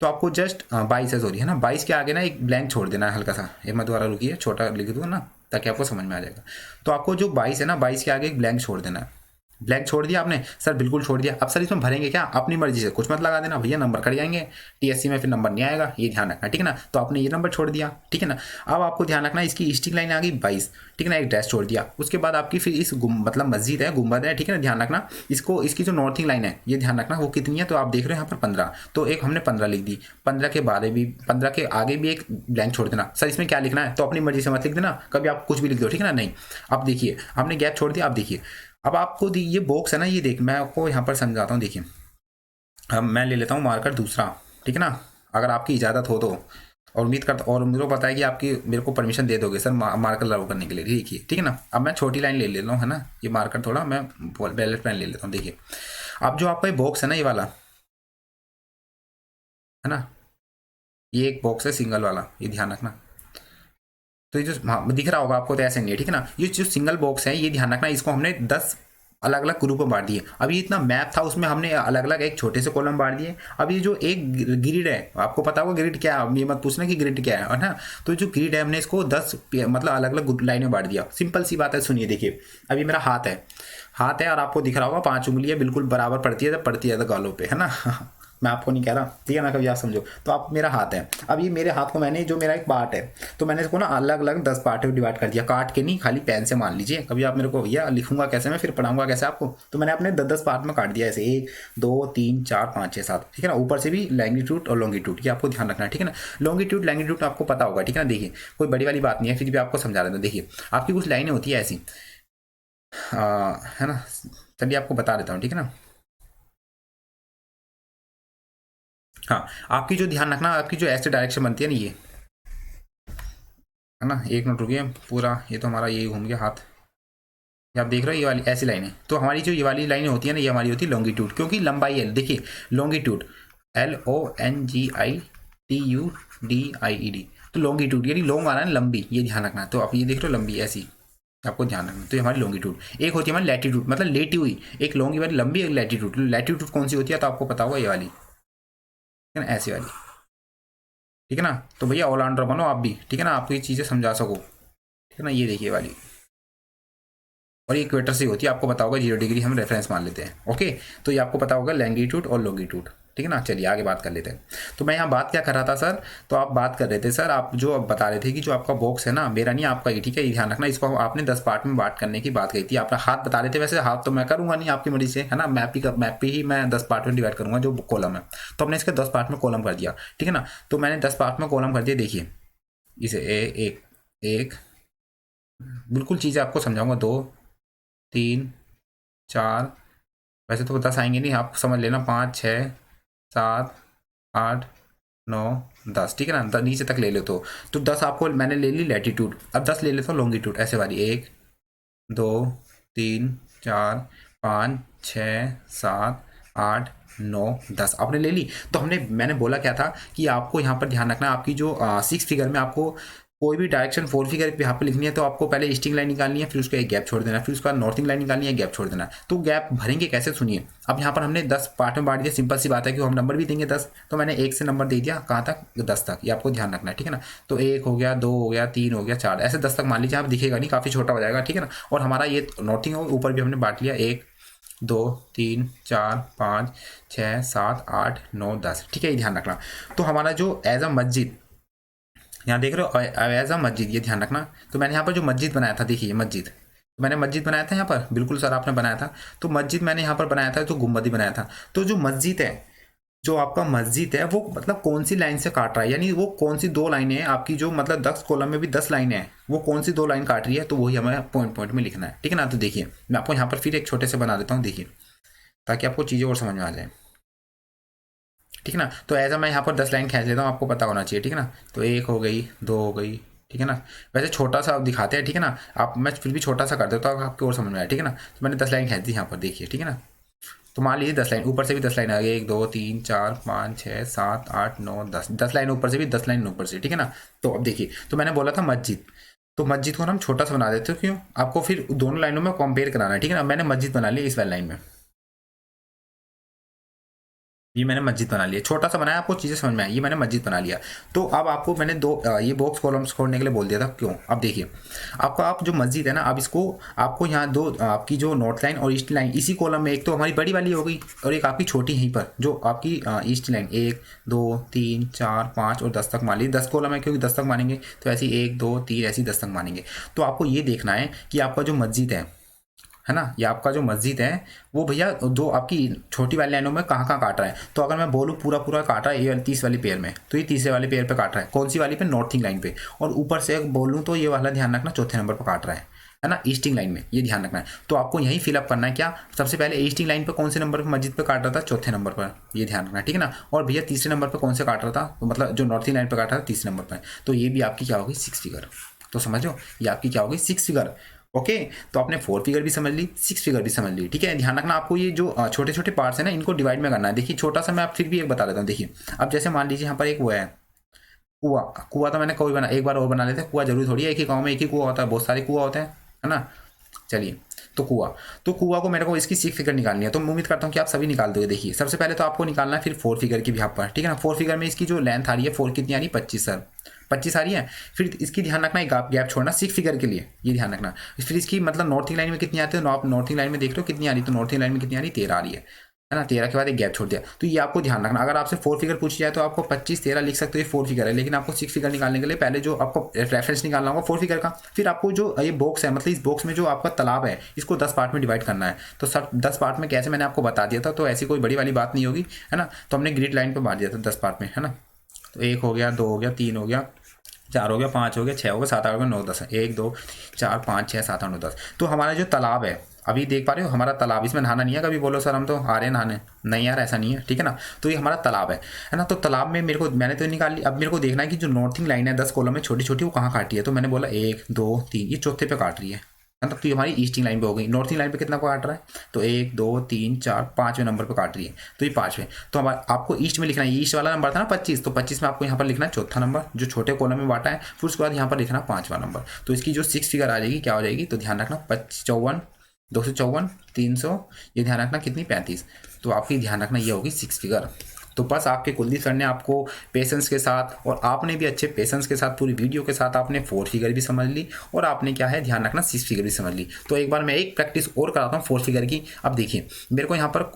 तो आपको जस्ट 22 है, सॉरी, है ना, 22 के आगे ना एक ब्लैंक छोड़ देना है हल्का सा, एक मैं दोबारा रुकिए छोटा लिख दूँ ना ताकि आपको समझ में आ जाएगा। तो आपको जो 22 है ना, 22 के आगे एक ब्लैंक छोड़ देना है। ब्लैंक छोड़ दिया आपने, सर बिल्कुल छोड़ दिया। अब सर इसमें भरेंगे क्या, अपनी मर्जी से, कुछ मत लगा देना भैया, नंबर कट जाएंगे, टीएससी में फिर नंबर नहीं आएगा, ये ध्यान रखना, ठीक है ना। तो आपने ये नंबर छोड़ दिया, ठीक है ना। अब आपको ध्यान रखना इसकी ईस्टिंग लाइन आ गई 22, ठीक है ना, एक डैश छोड़ दिया। उसके बाद आपकी फिर इस मतलब मस्जिद है, गुम्बद है, ठीक है ना, ध्यान रखना। इसको इसकी जो नॉर्थिंग लाइन है ये ध्यान रखना वो कितनी है, तो आप देख रहे हो यहाँ पर 15, तो एक हमने 15 लिख दी। 15 के बाद भी, 15 के आगे भी एक ब्लैंक छोड़ देना। सर इसमें क्या लिखना है, तो अपनी मर्जी से मत लिख देना, कभी आप कुछ भी लिख दो, ठीक है ना, नहीं। अब देखिए हमने गैप छोड़ दिया। अब देखिए अब आपको ये बॉक्स है ना, ये देख मैं आपको यहाँ पर समझाता हूँ। देखिए अब मैं ले लेता हूँ मार्कर दूसरा, ठीक है ना, अगर आपकी इजाज़त हो तो, और उम्मीद करता, और मेरे को पता है कि आपकी मेरे को परमिशन दे दोगे सर मार्कर लागू करने के लिए, देखिए, ठीक है ना। अब मैं छोटी लाइन ले लेता हूँ, है ना, ये मार्कर थोड़ा मैं बैलेट पेन ले लेता हूँ। देखिए अब जो आपका ये बॉक्स है ना, ये वाला है ना, ये एक बॉक्स है सिंगल वाला, ये ध्यान रखना। तो ये जो हाँ दिख रहा होगा आपको, तो ऐसे नहीं है, ठीक है ना। ये जो सिंगल बॉक्स है ये ध्यान रखना, इसको हमने 10 अलग अलग ग्रुप में बांट दिए। अब ये इतना मैप था, उसमें हमने अलग अलग एक छोटे से कॉलम बांट दिए। अब ये जो एक ग्रिड है, आपको पता होगा ग्रिड क्या है, ये मत पूछना कि ग्रिड क्या है ना। तो जो ग्रिड है हमने इसको 10 मतलब अलग अलग लाइन में बांट दिया। सिंपल सी बात है, सुनिए देखिए। अभी मेरा हाथ है और आपको दिख रहा होगा 5 उंगलियां बिल्कुल बराबर पड़ती है तो गालों पे, है ना। मैं आपको नहीं कह रहा, ठीक है ना, कभी आप समझो। तो आप मेरा हाथ है, अब ये मेरे हाथ को मैंने जो मेरा एक पार्ट है, तो मैंने इसको ना अलग अलग 10 पार्ट में डिवाइड कर दिया, काट के नहीं, खाली पेन से मान लीजिए। कभी आप मेरे को भैया लिखूंगा कैसे, मैं फिर पढ़ाऊंगा कैसे आपको। तो मैंने अपने 10 पार्ट में काट दिया ऐसे, 1 2 3 4 5 6 7, ठीक है ना। ऊपर से भी लैंगिट्यूड और लॉन्गिट्यूड, ये आपको ध्यान रखना है, ठीक है ना। लॉन्गिट्यूड लैंगिट्यूड आपको पता होगा, ठीक है ना। देखिए कोई बड़ी वाली बात नहीं है, फिर भी आपको समझा देता हूं। देखिए आपकी कुछ लाइनें होती है ऐसी, है ना। चलिए आपको बता देता हूँ, ठीक है ना। हाँ, आपकी जो ध्यान रखना, आपकी जो ऐसे डायरेक्शन बनती है ना, ये है ना। एक मिनट रुकिए, पूरा ये तो हमारा ये घूम गया हाथ। ये आप देख रहे हो ये वाली ऐसी लाइनें, तो हमारी जो ये वाली लाइनें होती है ना, ये हमारी होती है लॉन्गिट्यूड, क्योंकि लंबाई है। देखिए लॉन्गिट्यूड LONGITUDIED, तो लॉन्गिट्यूड यानी लॉन्ग आ रहा है ना, लंबी, ये ध्यान रखना। तो आप ये देख रहे हो लंबी ऐसी, आपको ध्यान रखना। तो ये हमारी लॉन्गिट्यूड। एक होती है हमारी लैटिट्यूड, मतलब लेटी हुई, एक लॉन्ग वाली लंबी, एक लैटिट्यूड। लैटिट्यूड कौन सी होती है तो आपको पता होगा, ये वाली, है ना, ऐसी वाली, ठीक है ना। तो भैया ऑलराउंडर बनो आप भी, ठीक है ना, आपको ये चीज़ें समझा सको, ठीक है ना। ये देखिए वाली, और ये इक्वेटर से होती है, आपको पता होगा 0 डिग्री हम रेफरेंस मान लेते हैं, ओके। तो ये आपको पता होगा लैंगिट्यूड और लॉन्गिट्यूड, ठीक है ना। चलिए आगे बात कर लेते हैं। तो मैं यहाँ बात क्या कर रहा था सर, तो आप बात कर रहे थे सर, आप जो अब बता रहे थे कि जो आपका बॉक्स है ना, मेरा नहीं आपका ही, ठीक है। ये ध्यान रखना, इसको आपने 10 पार्ट में बांट करने की बात कही थी। आपका हाथ बता रहे थे, वैसे हाथ तो मैं करूँगा नहीं आपकी मर्जी से, है ना। मैप पे ही मैं 10 पार्ट में डिवाइड करूँगा जो कॉलम है। तो हमने इसके 10 पार्ट में कॉलम कर दिया, ठीक है ना। तो मैंने 10 पार्ट में कॉलम कर दिया। देखिए इसे एक एक बिल्कुल चीज़ें आपको समझाऊंगा, 2 3 4, वैसे तो 10 आएंगे नहीं, आप समझ लेना, 5 6 7 8 9 10, ठीक है ना। नीचे तक ले लो तो 10 आपको मैंने ले ली लैटिट्यूड। अब 10 ले लेता हूँ लॉन्गिट्यूड, ऐसे वाली, 1 2 3 4 5 6 7 8 9 10 आपने ले ली। तो मैंने बोला क्या था कि आपको यहाँ पर ध्यान रखना, आपकी जो 6 फिगर में आपको कोई भी डायरेक्शन 4 फिगर यहाँ पर लिखनी है, तो आपको पहले ईस्टिंग लाइन निकालनी है, फिर उसका एक गैप छोड़ देना है, फिर उसका नॉर्थिंग लाइन निकालनी है, गैप छोड़ देना है। तो गैप भरेंगे कैसे, सुनिए। अब यहाँ पर हमने 10 पार्ट में बांट दिया, सिंपल सी बात है कि हम नंबर भी देंगे 10, तो मैंने 1 से नंबर दे दिया कहाँ तक, 10 तक, ये आपको ध्यान रखना है, ठीक है ना। तो 1 हो गया, 2 हो गया, 3 हो गया, 4, ऐसे 10 तक मान लीजिए। आप दिखेगा नहीं, काफ़ी छोटा हो जाएगा, ठीक है ना। और हमारा ये नॉर्थिंग ऊपर भी हमने बांट लिया, 1 2 3 4 5 6 7 8 9 10, ठीक है, ये ध्यान रखना। तो हमारा जो एज अ मस्जिद, यहाँ देख रहे हो एज अ मस्जिद, ये ध्यान रखना। तो मैंने यहाँ पर जो मस्जिद बनाया था, देखिए मस्जिद, तो मैंने मस्जिद बनाया था यहाँ पर, बिल्कुल सर आपने बनाया था। तो मस्जिद मैंने यहाँ पर बनाया था, तो गुम्बद ही बनाया था। तो जो मस्जिद है, जो आपका मस्जिद है, वो मतलब कौन सी लाइन से काट रहा है, यानी वो कौन सी 2 लाइनें हैं आपकी, जो मतलब 10 कॉलम में भी 10 लाइनें हैं, वो कौन सी 2 लाइन काट रही है, तो वही हमें पॉइंट पॉइंट में लिखना है, ठीक है ना। तो देखिए मैं आपको यहाँ पर फिर एक छोटे से बना देता हूँ, देखिए, ताकि आपको चीज़ें और समझ में आ जाए, ठीक है ना। तो ऐसा मैं यहाँ पर 10 लाइन खींच लेता हूँ, आपको पता होना चाहिए, ठीक है ना। तो 1 हो गई, 2 हो गई, ठीक है ना। वैसे छोटा सा दिखाते हैं, ठीक है ना। आप मैं फिर भी छोटा सा कर देता हूँ, आपको और समझ में आया, ठीक है ना। तो मैंने 10 लाइन खींच दी यहाँ पर, देखिए, ठीक है ना। तो मान लीजिए 10 लाइन, ऊपर से भी 10 लाइन आ गई, 1 2 3 4 5 6 7 8 9 10, 10 लाइन ऊपर से भी, 10 लाइन ऊपर से, ठीक है ना। तो अब देखिए, तो मैंने बोला था मस्जिद, तो मस्जिद को हम छोटा सा बना देते हो, क्यों, आपको फिर दोनों लाइनों में कंपेयर कराना है, ठीक है ना। मैंने मस्जिद बना लिया इस वाली लाइन में, ये मैंने मस्जिद बना लिया, छोटा सा बनाया, आपको चीज़ें समझ में आई, ये मैंने मस्जिद बना लिया। तो अब आपको मैंने ये बॉक्स कॉलम्स खोलने के लिए बोल दिया था, क्यों। अब देखिए आपका, आप जो मस्जिद है ना, अब इसको आपको यहाँ 2 आपकी जो नॉर्थ लाइन और ईस्ट लाइन इसी कॉलम में, एक तो हमारी बड़ी वाली हो गई और एक आपकी छोटी यहीं पर जो आपकी ईस्ट लाइन, 1 2 3 4 5 और 10 तक मान लीजिए, 10 कॉलम है क्योंकि 10 तक मानेंगे, तो ऐसी 1 2 3 ऐसी 10 तक मानेंगे। तो आपको ये देखना है कि आपका जो मस्जिद है ना, ये आपका जो मस्जिद है, वो भैया जो आपकी छोटी वाली लाइनों में कहाँ कहाँ काट रहा है। तो अगर मैं बोलूँ पूरा पूरा काट रहा है ये वाली 30 वाली पेयर में, तो ये तीसरे वाले पेयर पे काट रहा है, कौन सी वाली पे, नॉर्थिंग लाइन पे। और ऊपर से बोलूँ तो ये वाला ध्यान रखना, चौथे नंबर पर काट रहा है ना, ईस्टिंग लाइन में, ये ध्यान रखना है। तो आपको यही फिलअप करना है, क्या, सबसे पहले ईस्टिंग लाइन पर कौन से नंबर पर मस्जिद पे काट रहा था, चौथे नंबर पर, ये ध्यान रखना है, ठीक है ना। और भैया तीसरे नंबर पर कौन से काट रहा था, तो मतलब जो नॉर्थिंग लाइन पर काट रहा था तीसरे नंबर पर, तो ये भी आपकी क्या होगी, 6 फिगर। तो समझ लो ये आपकी क्या होगी, 6 फिगर। ओके, तो आपने 4 फिगर भी समझ ली, 6 फिगर भी समझ ली। ठीक है, ध्यान रखना आपको ये जो छोटे छोटे पार्ट्स है ना, इनको डिवाइड में करना है। देखिए छोटा सा मैं आप फिर भी एक बता देता हूँ। देखिए अब जैसे मान लीजिए यहाँ पर एक वो है कुआ। कुआ तो मैंने कोई बना, एक बार और बना लेते हैं। कुआ जरूरी थोड़ी है एक ही गाँव में एक ही कुआ होता है, बहुत सारे कुआ होते हैं, है ना। चलिए, तो कुआ को मेरे को इसकी 6 फिगर निकालनी है, तो मैं उम्मीद करता हूँ कि आप सभी निकाल दोगे। देखिए सबसे पहले तो आपको निकालना है फिर 4 फिगर की भी यहाँ पर, ठीक है ना। 4 फिगर में इसकी जो लेंथ आ रही है 4 कितनी आ रही है 25 सर, 25 आ रही है। फिर इसकी ध्यान रखना एक गैप छोड़ना 6 फिगर के लिए, ये ध्यान रखना। फिर इसकी मतलब नॉर्थिंग लाइन में कितनी आती है, तो आप नॉर्थिंग लाइन में देख लो कितनी आ रही है, तो नॉर्थिंग लाइन में कितनी आ रही है 13 आ रही है ना। 13 के बाद एक गैप छोड़ दिया, तो ये आपको ध्यान रखना। अगर आपसे 4 फिगर पूछी जाए तो आपको 25 13 लिख सकते हो, ये 4 फिगर है। लेकिन आपको 6 फिगर निकालने के लिए पहले जो आपको रेफरेंस निकालना होगा 4 फिगर का, फिर आपको जो ये बॉक्स है मतलब इस बॉक्स में जो आपका तालाब है इसको 10 पार्ट में डिवाइड करना है। तो सब 10 पार्ट में कैसे मैंने आपको बता दिया था, तो ऐसी कोई बड़ी वाली बात नहीं होगी, है ना। तो हमने ग्रिड लाइन पर बांट दिया था 10 पार्ट में, है ना। तो 1 हो गया, 2 हो गया, 3 हो गया, 4 हो गया, 5 हो गया, 6 हो गया, 7 8 हो गया, 9 10 है। 1 2 4 5 6 7 8 9 10। तो हमारा जो तालाब है अभी देख पा रहे हो, हमारा तालाब, इसमें नहाना नहीं है। कभी बोलो सर हम तो आ रहे हैं नहाने, नहीं यार ऐसा नहीं है, ठीक है ना। तो ये हमारा तालाब है ना। तो तालाब में मैंने तो निकाल ली। अब मेरे को देखना है कि जो नॉर्थिंग लाइन है 10 कॉलम में छोटी छोटी वो कहाँ काटी है। तो मैंने बोला 1 2 3, ये चौथे पे काट रही है, मतलब तो ये हमारी ईस्टिंग लाइन पे हो गई। नॉर्थिंग लाइन पे कितना काट रहा है, तो 1 2 3 4 5वें नंबर पे काट रही है, तो ये 5वें। तो हमारा आपको ईस्ट में लिखना है, ईस्ट वाला नंबर था ना 25, तो 25 में आपको यहाँ पर लिखना है चौथा नंबर जो छोटे कॉलम में बांटा है। फिर उसके बाद यहाँ पर लिखना 5वां नंबर। तो इसकी जो 6 फिगर आ जाएगी क्या हो जाएगी, तो ध्यान रखना 54 254 300, ये ध्यान रखना कितनी 35। तो आपकी ध्यान रखना ये होगी 6 फिगर। तो बस आपके कुलदीप सर ने आपको पेशेंस के साथ, और आपने भी अच्छे पेशेंस के साथ पूरी वीडियो के साथ आपने 4 फिगर भी समझ ली, और आपने क्या है ध्यान रखना 6 फिगर भी समझ ली। तो एक बार मैं एक प्रैक्टिस और कराता हूँ 4 फिगर की। अब देखिए मेरे को यहाँ पर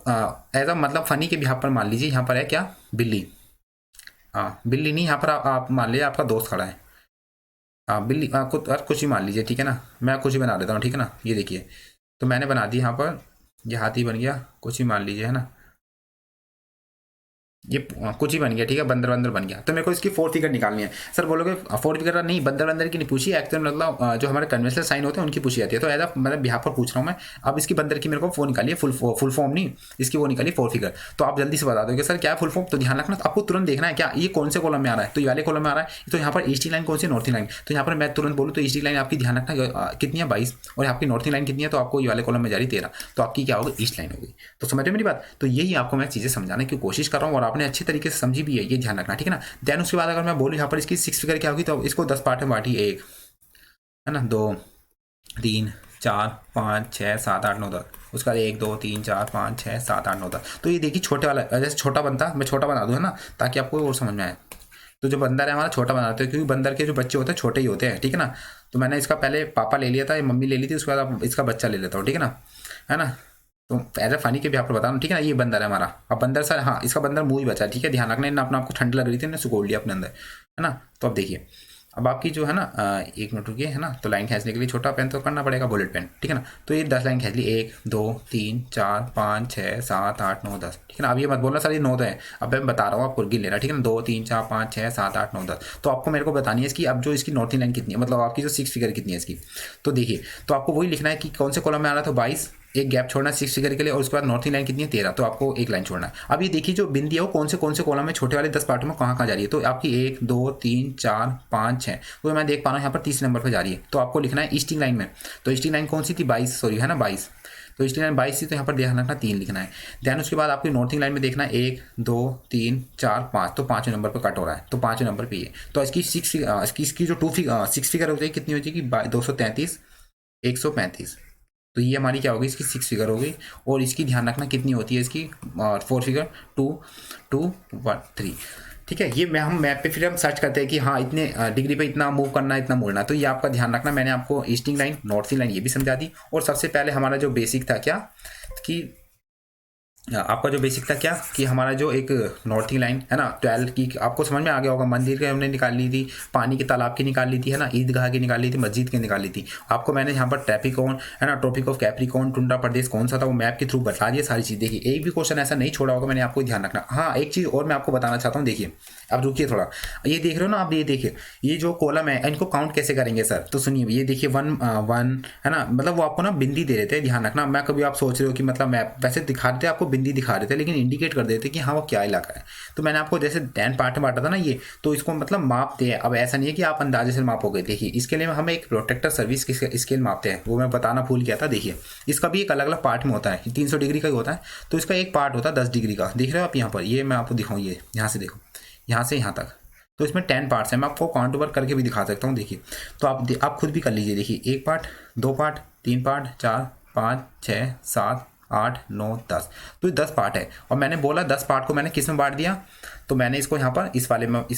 एज अ मतलब फनी के भी यहाँ पर मान लीजिए यहाँ पर है क्या, बिल्ली। बिल्ली नहीं, यहाँ पर आप मान लीजिए आपका दोस्त खड़ा है, बिल्ली कुछ ही मान लीजिए, ठीक है ना। मैं कुछ ही बना देता हूँ, ठीक है ना। ये देखिए तो मैंने बना दी यहाँ पर, ये हाथी बन गया, कुछ ही मान लीजिए, है ना। ये कुछ ही बन गया, ठीक है, बंदर बंदर बन गया। तो मेरे को इसकी 4 फिगर निकालनी है। सर बोलोगे 4 फिगर नहीं, बंदर बंदर की नहीं पूछी, एक्चुअल मतलब जो हमारे कन्वेंशनल साइन होते हैं उनकी पूछी जाती है। तो ऐसा मतलब यहाँ पर पूछ रहा हूँ मैं। अब इसकी बंदर की मेरे को वो निकालिए, फुल फॉर्म नहीं, इसकी वो निकालिए 4 फिगर। तो आप जल्दी से बता दोगे सर क्या है फुल फॉर्म। तो ध्यान रखना आपको तुरंत देखना है क्या ये कौन से कॉलम में आ रहा है, तो ये वाले कॉलम में आ रहा है। तो यहाँ पर ईस्टिंग लाइन कौन सी, नॉर्थिंग लाइन। तो यहाँ पर मैं तुरंत बोलूँ तो ईस्टिंग लाइन आपकी ध्यान रखना कितनी है 22, और आपकी नॉर्थिंग लाइन कितनी है, तो आपको ये वाले कॉलम में जा रही 13। तो आपकी क्या होगी, ईस्ट लाइन होगी। तो समझ रहे मेरी बात। तो यही आपको मैं चीज़ें समझाने की कोशिश कर रहा हूँ, और आपने अच्छी तरीके से समझी भी है, ये ध्यान रखना, ठीक है ना। देन उसके बाद अगर मैं बोलूँ यहाँ पर इसकी 6 फिगर क्या होगी, तो इसको 10 पार्ट में बांटी, 1 है ना, 2 3 4 5 6 7 8 9 10, उसका 1 2 3 4 5 6 7 8 9 10। तो ये देखिए छोटे वाला, जैसे छोटा बनता मैं छोटा बना दूँ, है ना, ताकि आपको और समझ में आए। तो जो बंदर है हमारा छोटा बनाते हैं, क्योंकि बंदर के जो बच्चे होते हैं छोटे ही होते हैं, ठीक है ना। तो मैंने इसका पहले पापा ले लिया था, ये मम्मी ले ली थी, उसके बाद अब इसका बच्चा ले लेता हूँ, ठीक है ना, है ना। तो एज ए फनी के भी आपको बता रहा हूँ, ठीक है ना। ये बंदर है हमारा। अब बंदर सर, हाँ इसका बंदर मुंह ही बचा है, ठीक है, ध्यान रखना। इन्हें अपना आपको ठंड लग रही थी, इन्हें सुखोड़ लिया अपने अंदर, है ना। तो अब देखिए अब आपकी जो है ना 1 मिनट रुकिए, है ना। तो लाइन खींचने के लिए छोटा पेन तो करना पड़ेगा, बुलेट पेन, ठीक है ना। तो ये 10 लाइन खींच ली, 1 2 3 4 5 6 7 8 9 10, ठीक है ना। अब ये मत बोलना सर ये 9 तो है, अब मैं बता रहा हूँ आपको गिन लेना, ठीक है ना। 2 3 4 5 6 7 8 9 10। तो आपको मेरे को बतानी है इसकी अब जो इसकी नॉर्थिंग लाइन कितनी है, मतलब आपकी जो 6 फिगर कितनी है इसकी। तो देखिए तो आपको वही लिखना है कि कौन से कॉलम में आ रहा था 22, एक गैप छोड़ना 6 फिगर के लिए, और उसके बाद नॉर्थिंग लाइन कितनी है 13, तो आपको एक लाइन छोड़ना है। अब ये देखिए जो बिंदी है वो कौन से कॉलम में छोटे वाले 10 पार्टों में कहाँ जा रही है। तो आपकी 1 2 3 4 5 6, तो मैं देख पा रहा हूँ यहाँ पर 30 नंबर पर जा रही है। तो आपको लिखना है ईस्टिंग लाइन में। तो ईस्टिंग लाइन कौन सी थी 22, सॉरी है ना 22। तो ईस्टिंग लाइन 22 थी, तो यहाँ पर ध्यान रखना 3 लिखना है। ध्यान उसके बाद आपकी नॉर्थिंग लाइन में देखना है 1 2 3 4 5, तो 5वें नंबर पर कट हो रहा है, तो 5वें नंबर पर ये। तो इसकी इसकी जो 6 फिगर हो जाएगी कितनी हो जाएगी 233 135। तो ये हमारी क्या होगी, इसकी 6 फिगर होगी। और इसकी ध्यान रखना कितनी होती है इसकी 4 फिगर 2 2 1 3, ठीक है। ये हम मैप पे फिर हम सर्च करते हैं कि हाँ इतने डिग्री पे इतना मूव करना है, इतना मुड़ना। तो ये आपका ध्यान रखना। मैंने आपको ईस्टिंग लाइन नॉर्थिंग लाइन ये भी समझा दी। और सबसे पहले हमारा जो बेसिक था क्या कि आपका जो बेसिक था क्या कि हमारा जो एक नॉर्थिंग लाइन है ना 12 की, आपको समझ में आ गया होगा। मंदिर के हमने निकाल ली थी, पानी के तालाब की निकाल ली थी, है ना, ईदगाह की निकाल ली थी, मस्जिद की निकाल ली थी। आपको मैंने यहाँ पर ट्रैपिकॉन है ना, ट्रॉपिक ऑफ कैप्रिकॉन, टुंड्रा प्रदेश कौन सा था वो मैप के थ्रू बता दिए सारी चीज़। देखिए एक भी क्वेश्चन ऐसा नहीं छोड़ा होगा मैंने, आपको ध्यान रखना। हाँ एक चीज़ और मैं आपको बताना चाहता हूँ, देखिए अब रुकिए थोड़ा, ये देख रहे हो ना आप, ये देखिए ये जो कॉलम है इनको काउंट कैसे करेंगे सर। तो सुनिए ये देखिए 1 1 है ना, मतलब वो आपको ना बिंदी दे देते हैं, ध्यान रखना। मैं कभी आप सोच रहे हो कि मतलब मैप वैसे दिखा देते आपको बिंदी दिखा रहे थे, लेकिन इंडिकेट कर देते कि हाँ वो क्या इलाका है। तो मैंने आपको जैसे 10 पार्ट में बांटा था ना ये, तो इसको मतलब मापते हैं। अब ऐसा नहीं है कि आप अंदाजे से मापोगे। देखिए इसके लिए हम एक प्रोटेक्टर सर्विस की स्केल मापते हैं, वो मैं बताना भूल गया था। देखिए इसका भी एक अलग अलग पार्ट में होता है, 300 डिग्री का ही होता है। तो इसका एक पार्ट होता है 10 डिग्री का, देख रहे हो आप यहाँ पर, ये मैं आपको दिखाऊँ, ये यहाँ से देखो, यहाँ से यहाँ तक। तो इसमें 10 पार्ट्स हैं, मैं आपको काउंट ओवर करके भी दिखा सकता हूँ। देखिए तो आप खुद भी कर लीजिए। देखिए 1 पार्ट, 2 पार्ट, 3 पार्ट, 4, 5, 6, 7, 8, 9, 10। तो ये 10 पार्ट है। और मैंने बोला 10 पार्ट को मैंने किस में बांट दिया, तो मैंने इसको यहाँ पर इस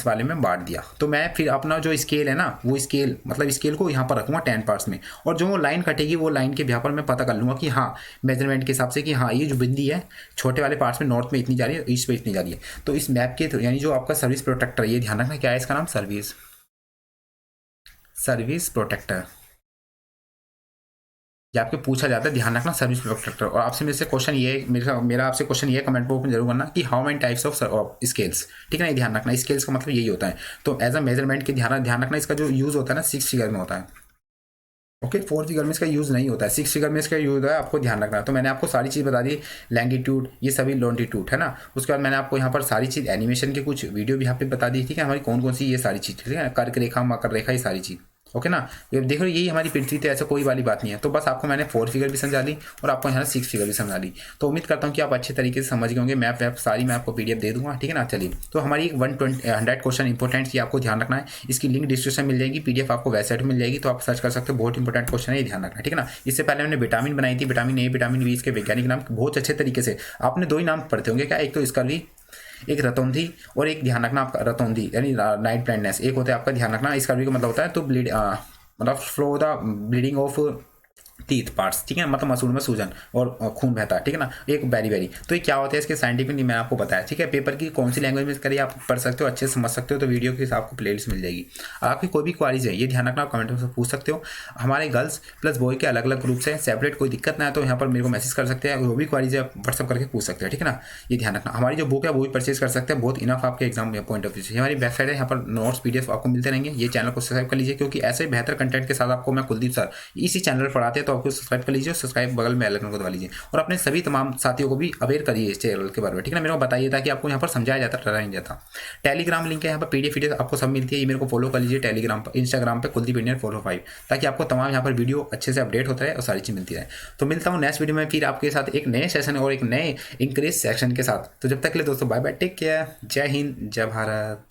वाले में बांट दिया। तो मैं फिर अपना जो स्केल है ना, वो स्केल मतलब स्केल को यहाँ पर रखूँगा 10 पार्ट्स में। और जो वो लाइन कटेगी, वो लाइन के यहाँ पर मैं पता कर लूँगा कि हाँ मेजरमेंट के हिसाब से कि हाँ ये जो बिंदी है छोटे वाले पार्ट्स में नॉर्थ में इतनी जा रही है, ईस्ट में इतनी जा रही है। तो इस मैप के यानी जो आपका सर्विस प्रोटेक्टर, ये ध्यान रखना क्या है इसका नाम, सर्विस प्रोटेक्टर। ये आपके पूछा जाता है, ध्यान रखना सर्विस प्रोटेक्टर। और आपसे मेरे से क्वेश्चन ये मेरा आपसे क्वेश्चन ये कमेंट बॉक्स में जरूर करना कि how many types of scales, ठीक है ना। ये ध्यान रखना, स्केल्स का मतलब यही होता है। तो एज अ मेजरमेंट के ध्यान रखना, इसका जो यूज़ होता है ना 6 फिगर में होता है। ओके 4 फिगर में इसका यूज़ नहीं होता है, 6 फिगर में इसका यूज़ होता है, आपको ध्यान रखना है। तो मैंने आपको सारी चीज़ बता दी, लैंगिट्यूड, ये सभी लॉन्टिट्यूड है ना। उसके बाद मैंने आपको यहाँ पर सारी चीज़ एनिमेशन के कुछ वीडियो भी यहाँ पे बता दी, ठीक है, हमारी कौन कौन सी ये सारी चीज़, ठीक है, कर्क रेखा, मकर रेखा, ये सारी चीज़। ओके ना, ये देखो यही हमारी पृथ्वी थी, ऐसा कोई वाली बात नहीं है। तो बस आपको मैंने 4 फिगर भी समझा ली और आपको यहाँ 6 फिगर भी समझा ली। तो उम्मीद करता हूँ कि आप अच्छे तरीके से समझ गए होंगे। मैप वैप सारी मैं आपको पीडीएफ दे दूंगा, ठीक है ना। चलिए, तो हमारी 100 क्वेश्चन इंपॉर्टेंट की आपको ध्यान रखना है। इसकी लिंक डिस्क्रिप्शन मिल जाएगी, पीडीएफ आपको वेबसाइट में मिल जाएगी, तो आप सर्च कर सकते हो। बहुत इंपॉर्टेंट क्वेश्चन है, ये ध्यान रखना, ठीक है ना। इससे पहले मैंने विटामिन बनाई थी, विटामिन ए, विटामिन बी, इसके वैज्ञानिक नाम बहुत अच्छे तरीके से आपने 2 ही नाम पढ़ते होंगे क्या, एक तो स्कर्वी, एक रतौंधी, और एक ध्यान रखना आपका रतौंधी यानी नाइट ब्लाइंडनेस, एक होता है आपका, ध्यान रखना स्कर्वी का मतलब होता है तो ब्लीड मतलब flow the bleeding of teeth parts, ठीक है, मतलब मसूड़ में सूजन और खून बहता है, ठीक है ना। एक बेरी तो ये क्या होता है इसके साइंटिफिक मैंने आपको बताया, ठीक है। पेपर की कौन सी लैंग्वेज में करिए आप पढ़ सकते हो, अच्छे से समझ सकते हो, तो वीडियो के आपको प्लेलिस्ट मिल जाएगी। आपकी कोई भी क्वारीज है ये ध्यान रखना, आप कमेंट में पूछ सकते हो। हमारे गर्ल्स प्लस बॉय के अलग अलग ग्रुप्स हैं, सेपरेट, कोई दिक्कत ना है तो यहाँ पर मेरे को मैसेज कर सकते हैं, वो भी क्वारीज है व्हाट्सअप करके पूछ सकते हैं, ठीक है ना। ये ध्यान रखना, हमारी जो बुक है वो भी परचेज कर सकते हैं, बहुत इनफ आपके एग्जाम पॉइंट ऑफ व्यू से। हमारी वेबसाइट है, यहाँ पर नोट्स पीडीएफ आपको मिलते रहेंगे। ये चैनल को सब्सक्राइब कर लीजिए, क्योंकि ऐसे बेहतर कंटेंट के साथ आपको मैं कुलदीप सर इसी चैनल पर पढ़ाते हैं, तो आपको सब्सक्राइब कर लीजिए, सब्सक्राइब बगल में आइकन को दबा लीजिए, और अपने सभी तमाम साथियों को भी अवेयर करिए इस चैनल के बारे में, ठीक है ना। मेरे को बताइए ताकि आपको यहाँ पर समझाया जाता, डराया नहीं जाता। टेलीग्राम लिंक है, यहाँ पर पीडीएफ आपको सब मिलती है, ये मेरे को फॉलो कर लीजिए टेलीग्राम पर, इंस्टाग्राम पे कुलदीप इंडियन 405, ताकि आपको तमाम यहाँ पर वीडियो अच्छे से अपडेट होता है और सारी चीज़ मिलती है। तो मिलता हूँ नेक्स्ट वीडियो में फिर आपके साथ एक नए सेशन और एक नए इंक्रीज सेक्शन के साथ। तो जब तक के लिए दोस्तों बाय बाय, टेक केयर, जय हिंद, जय भारत।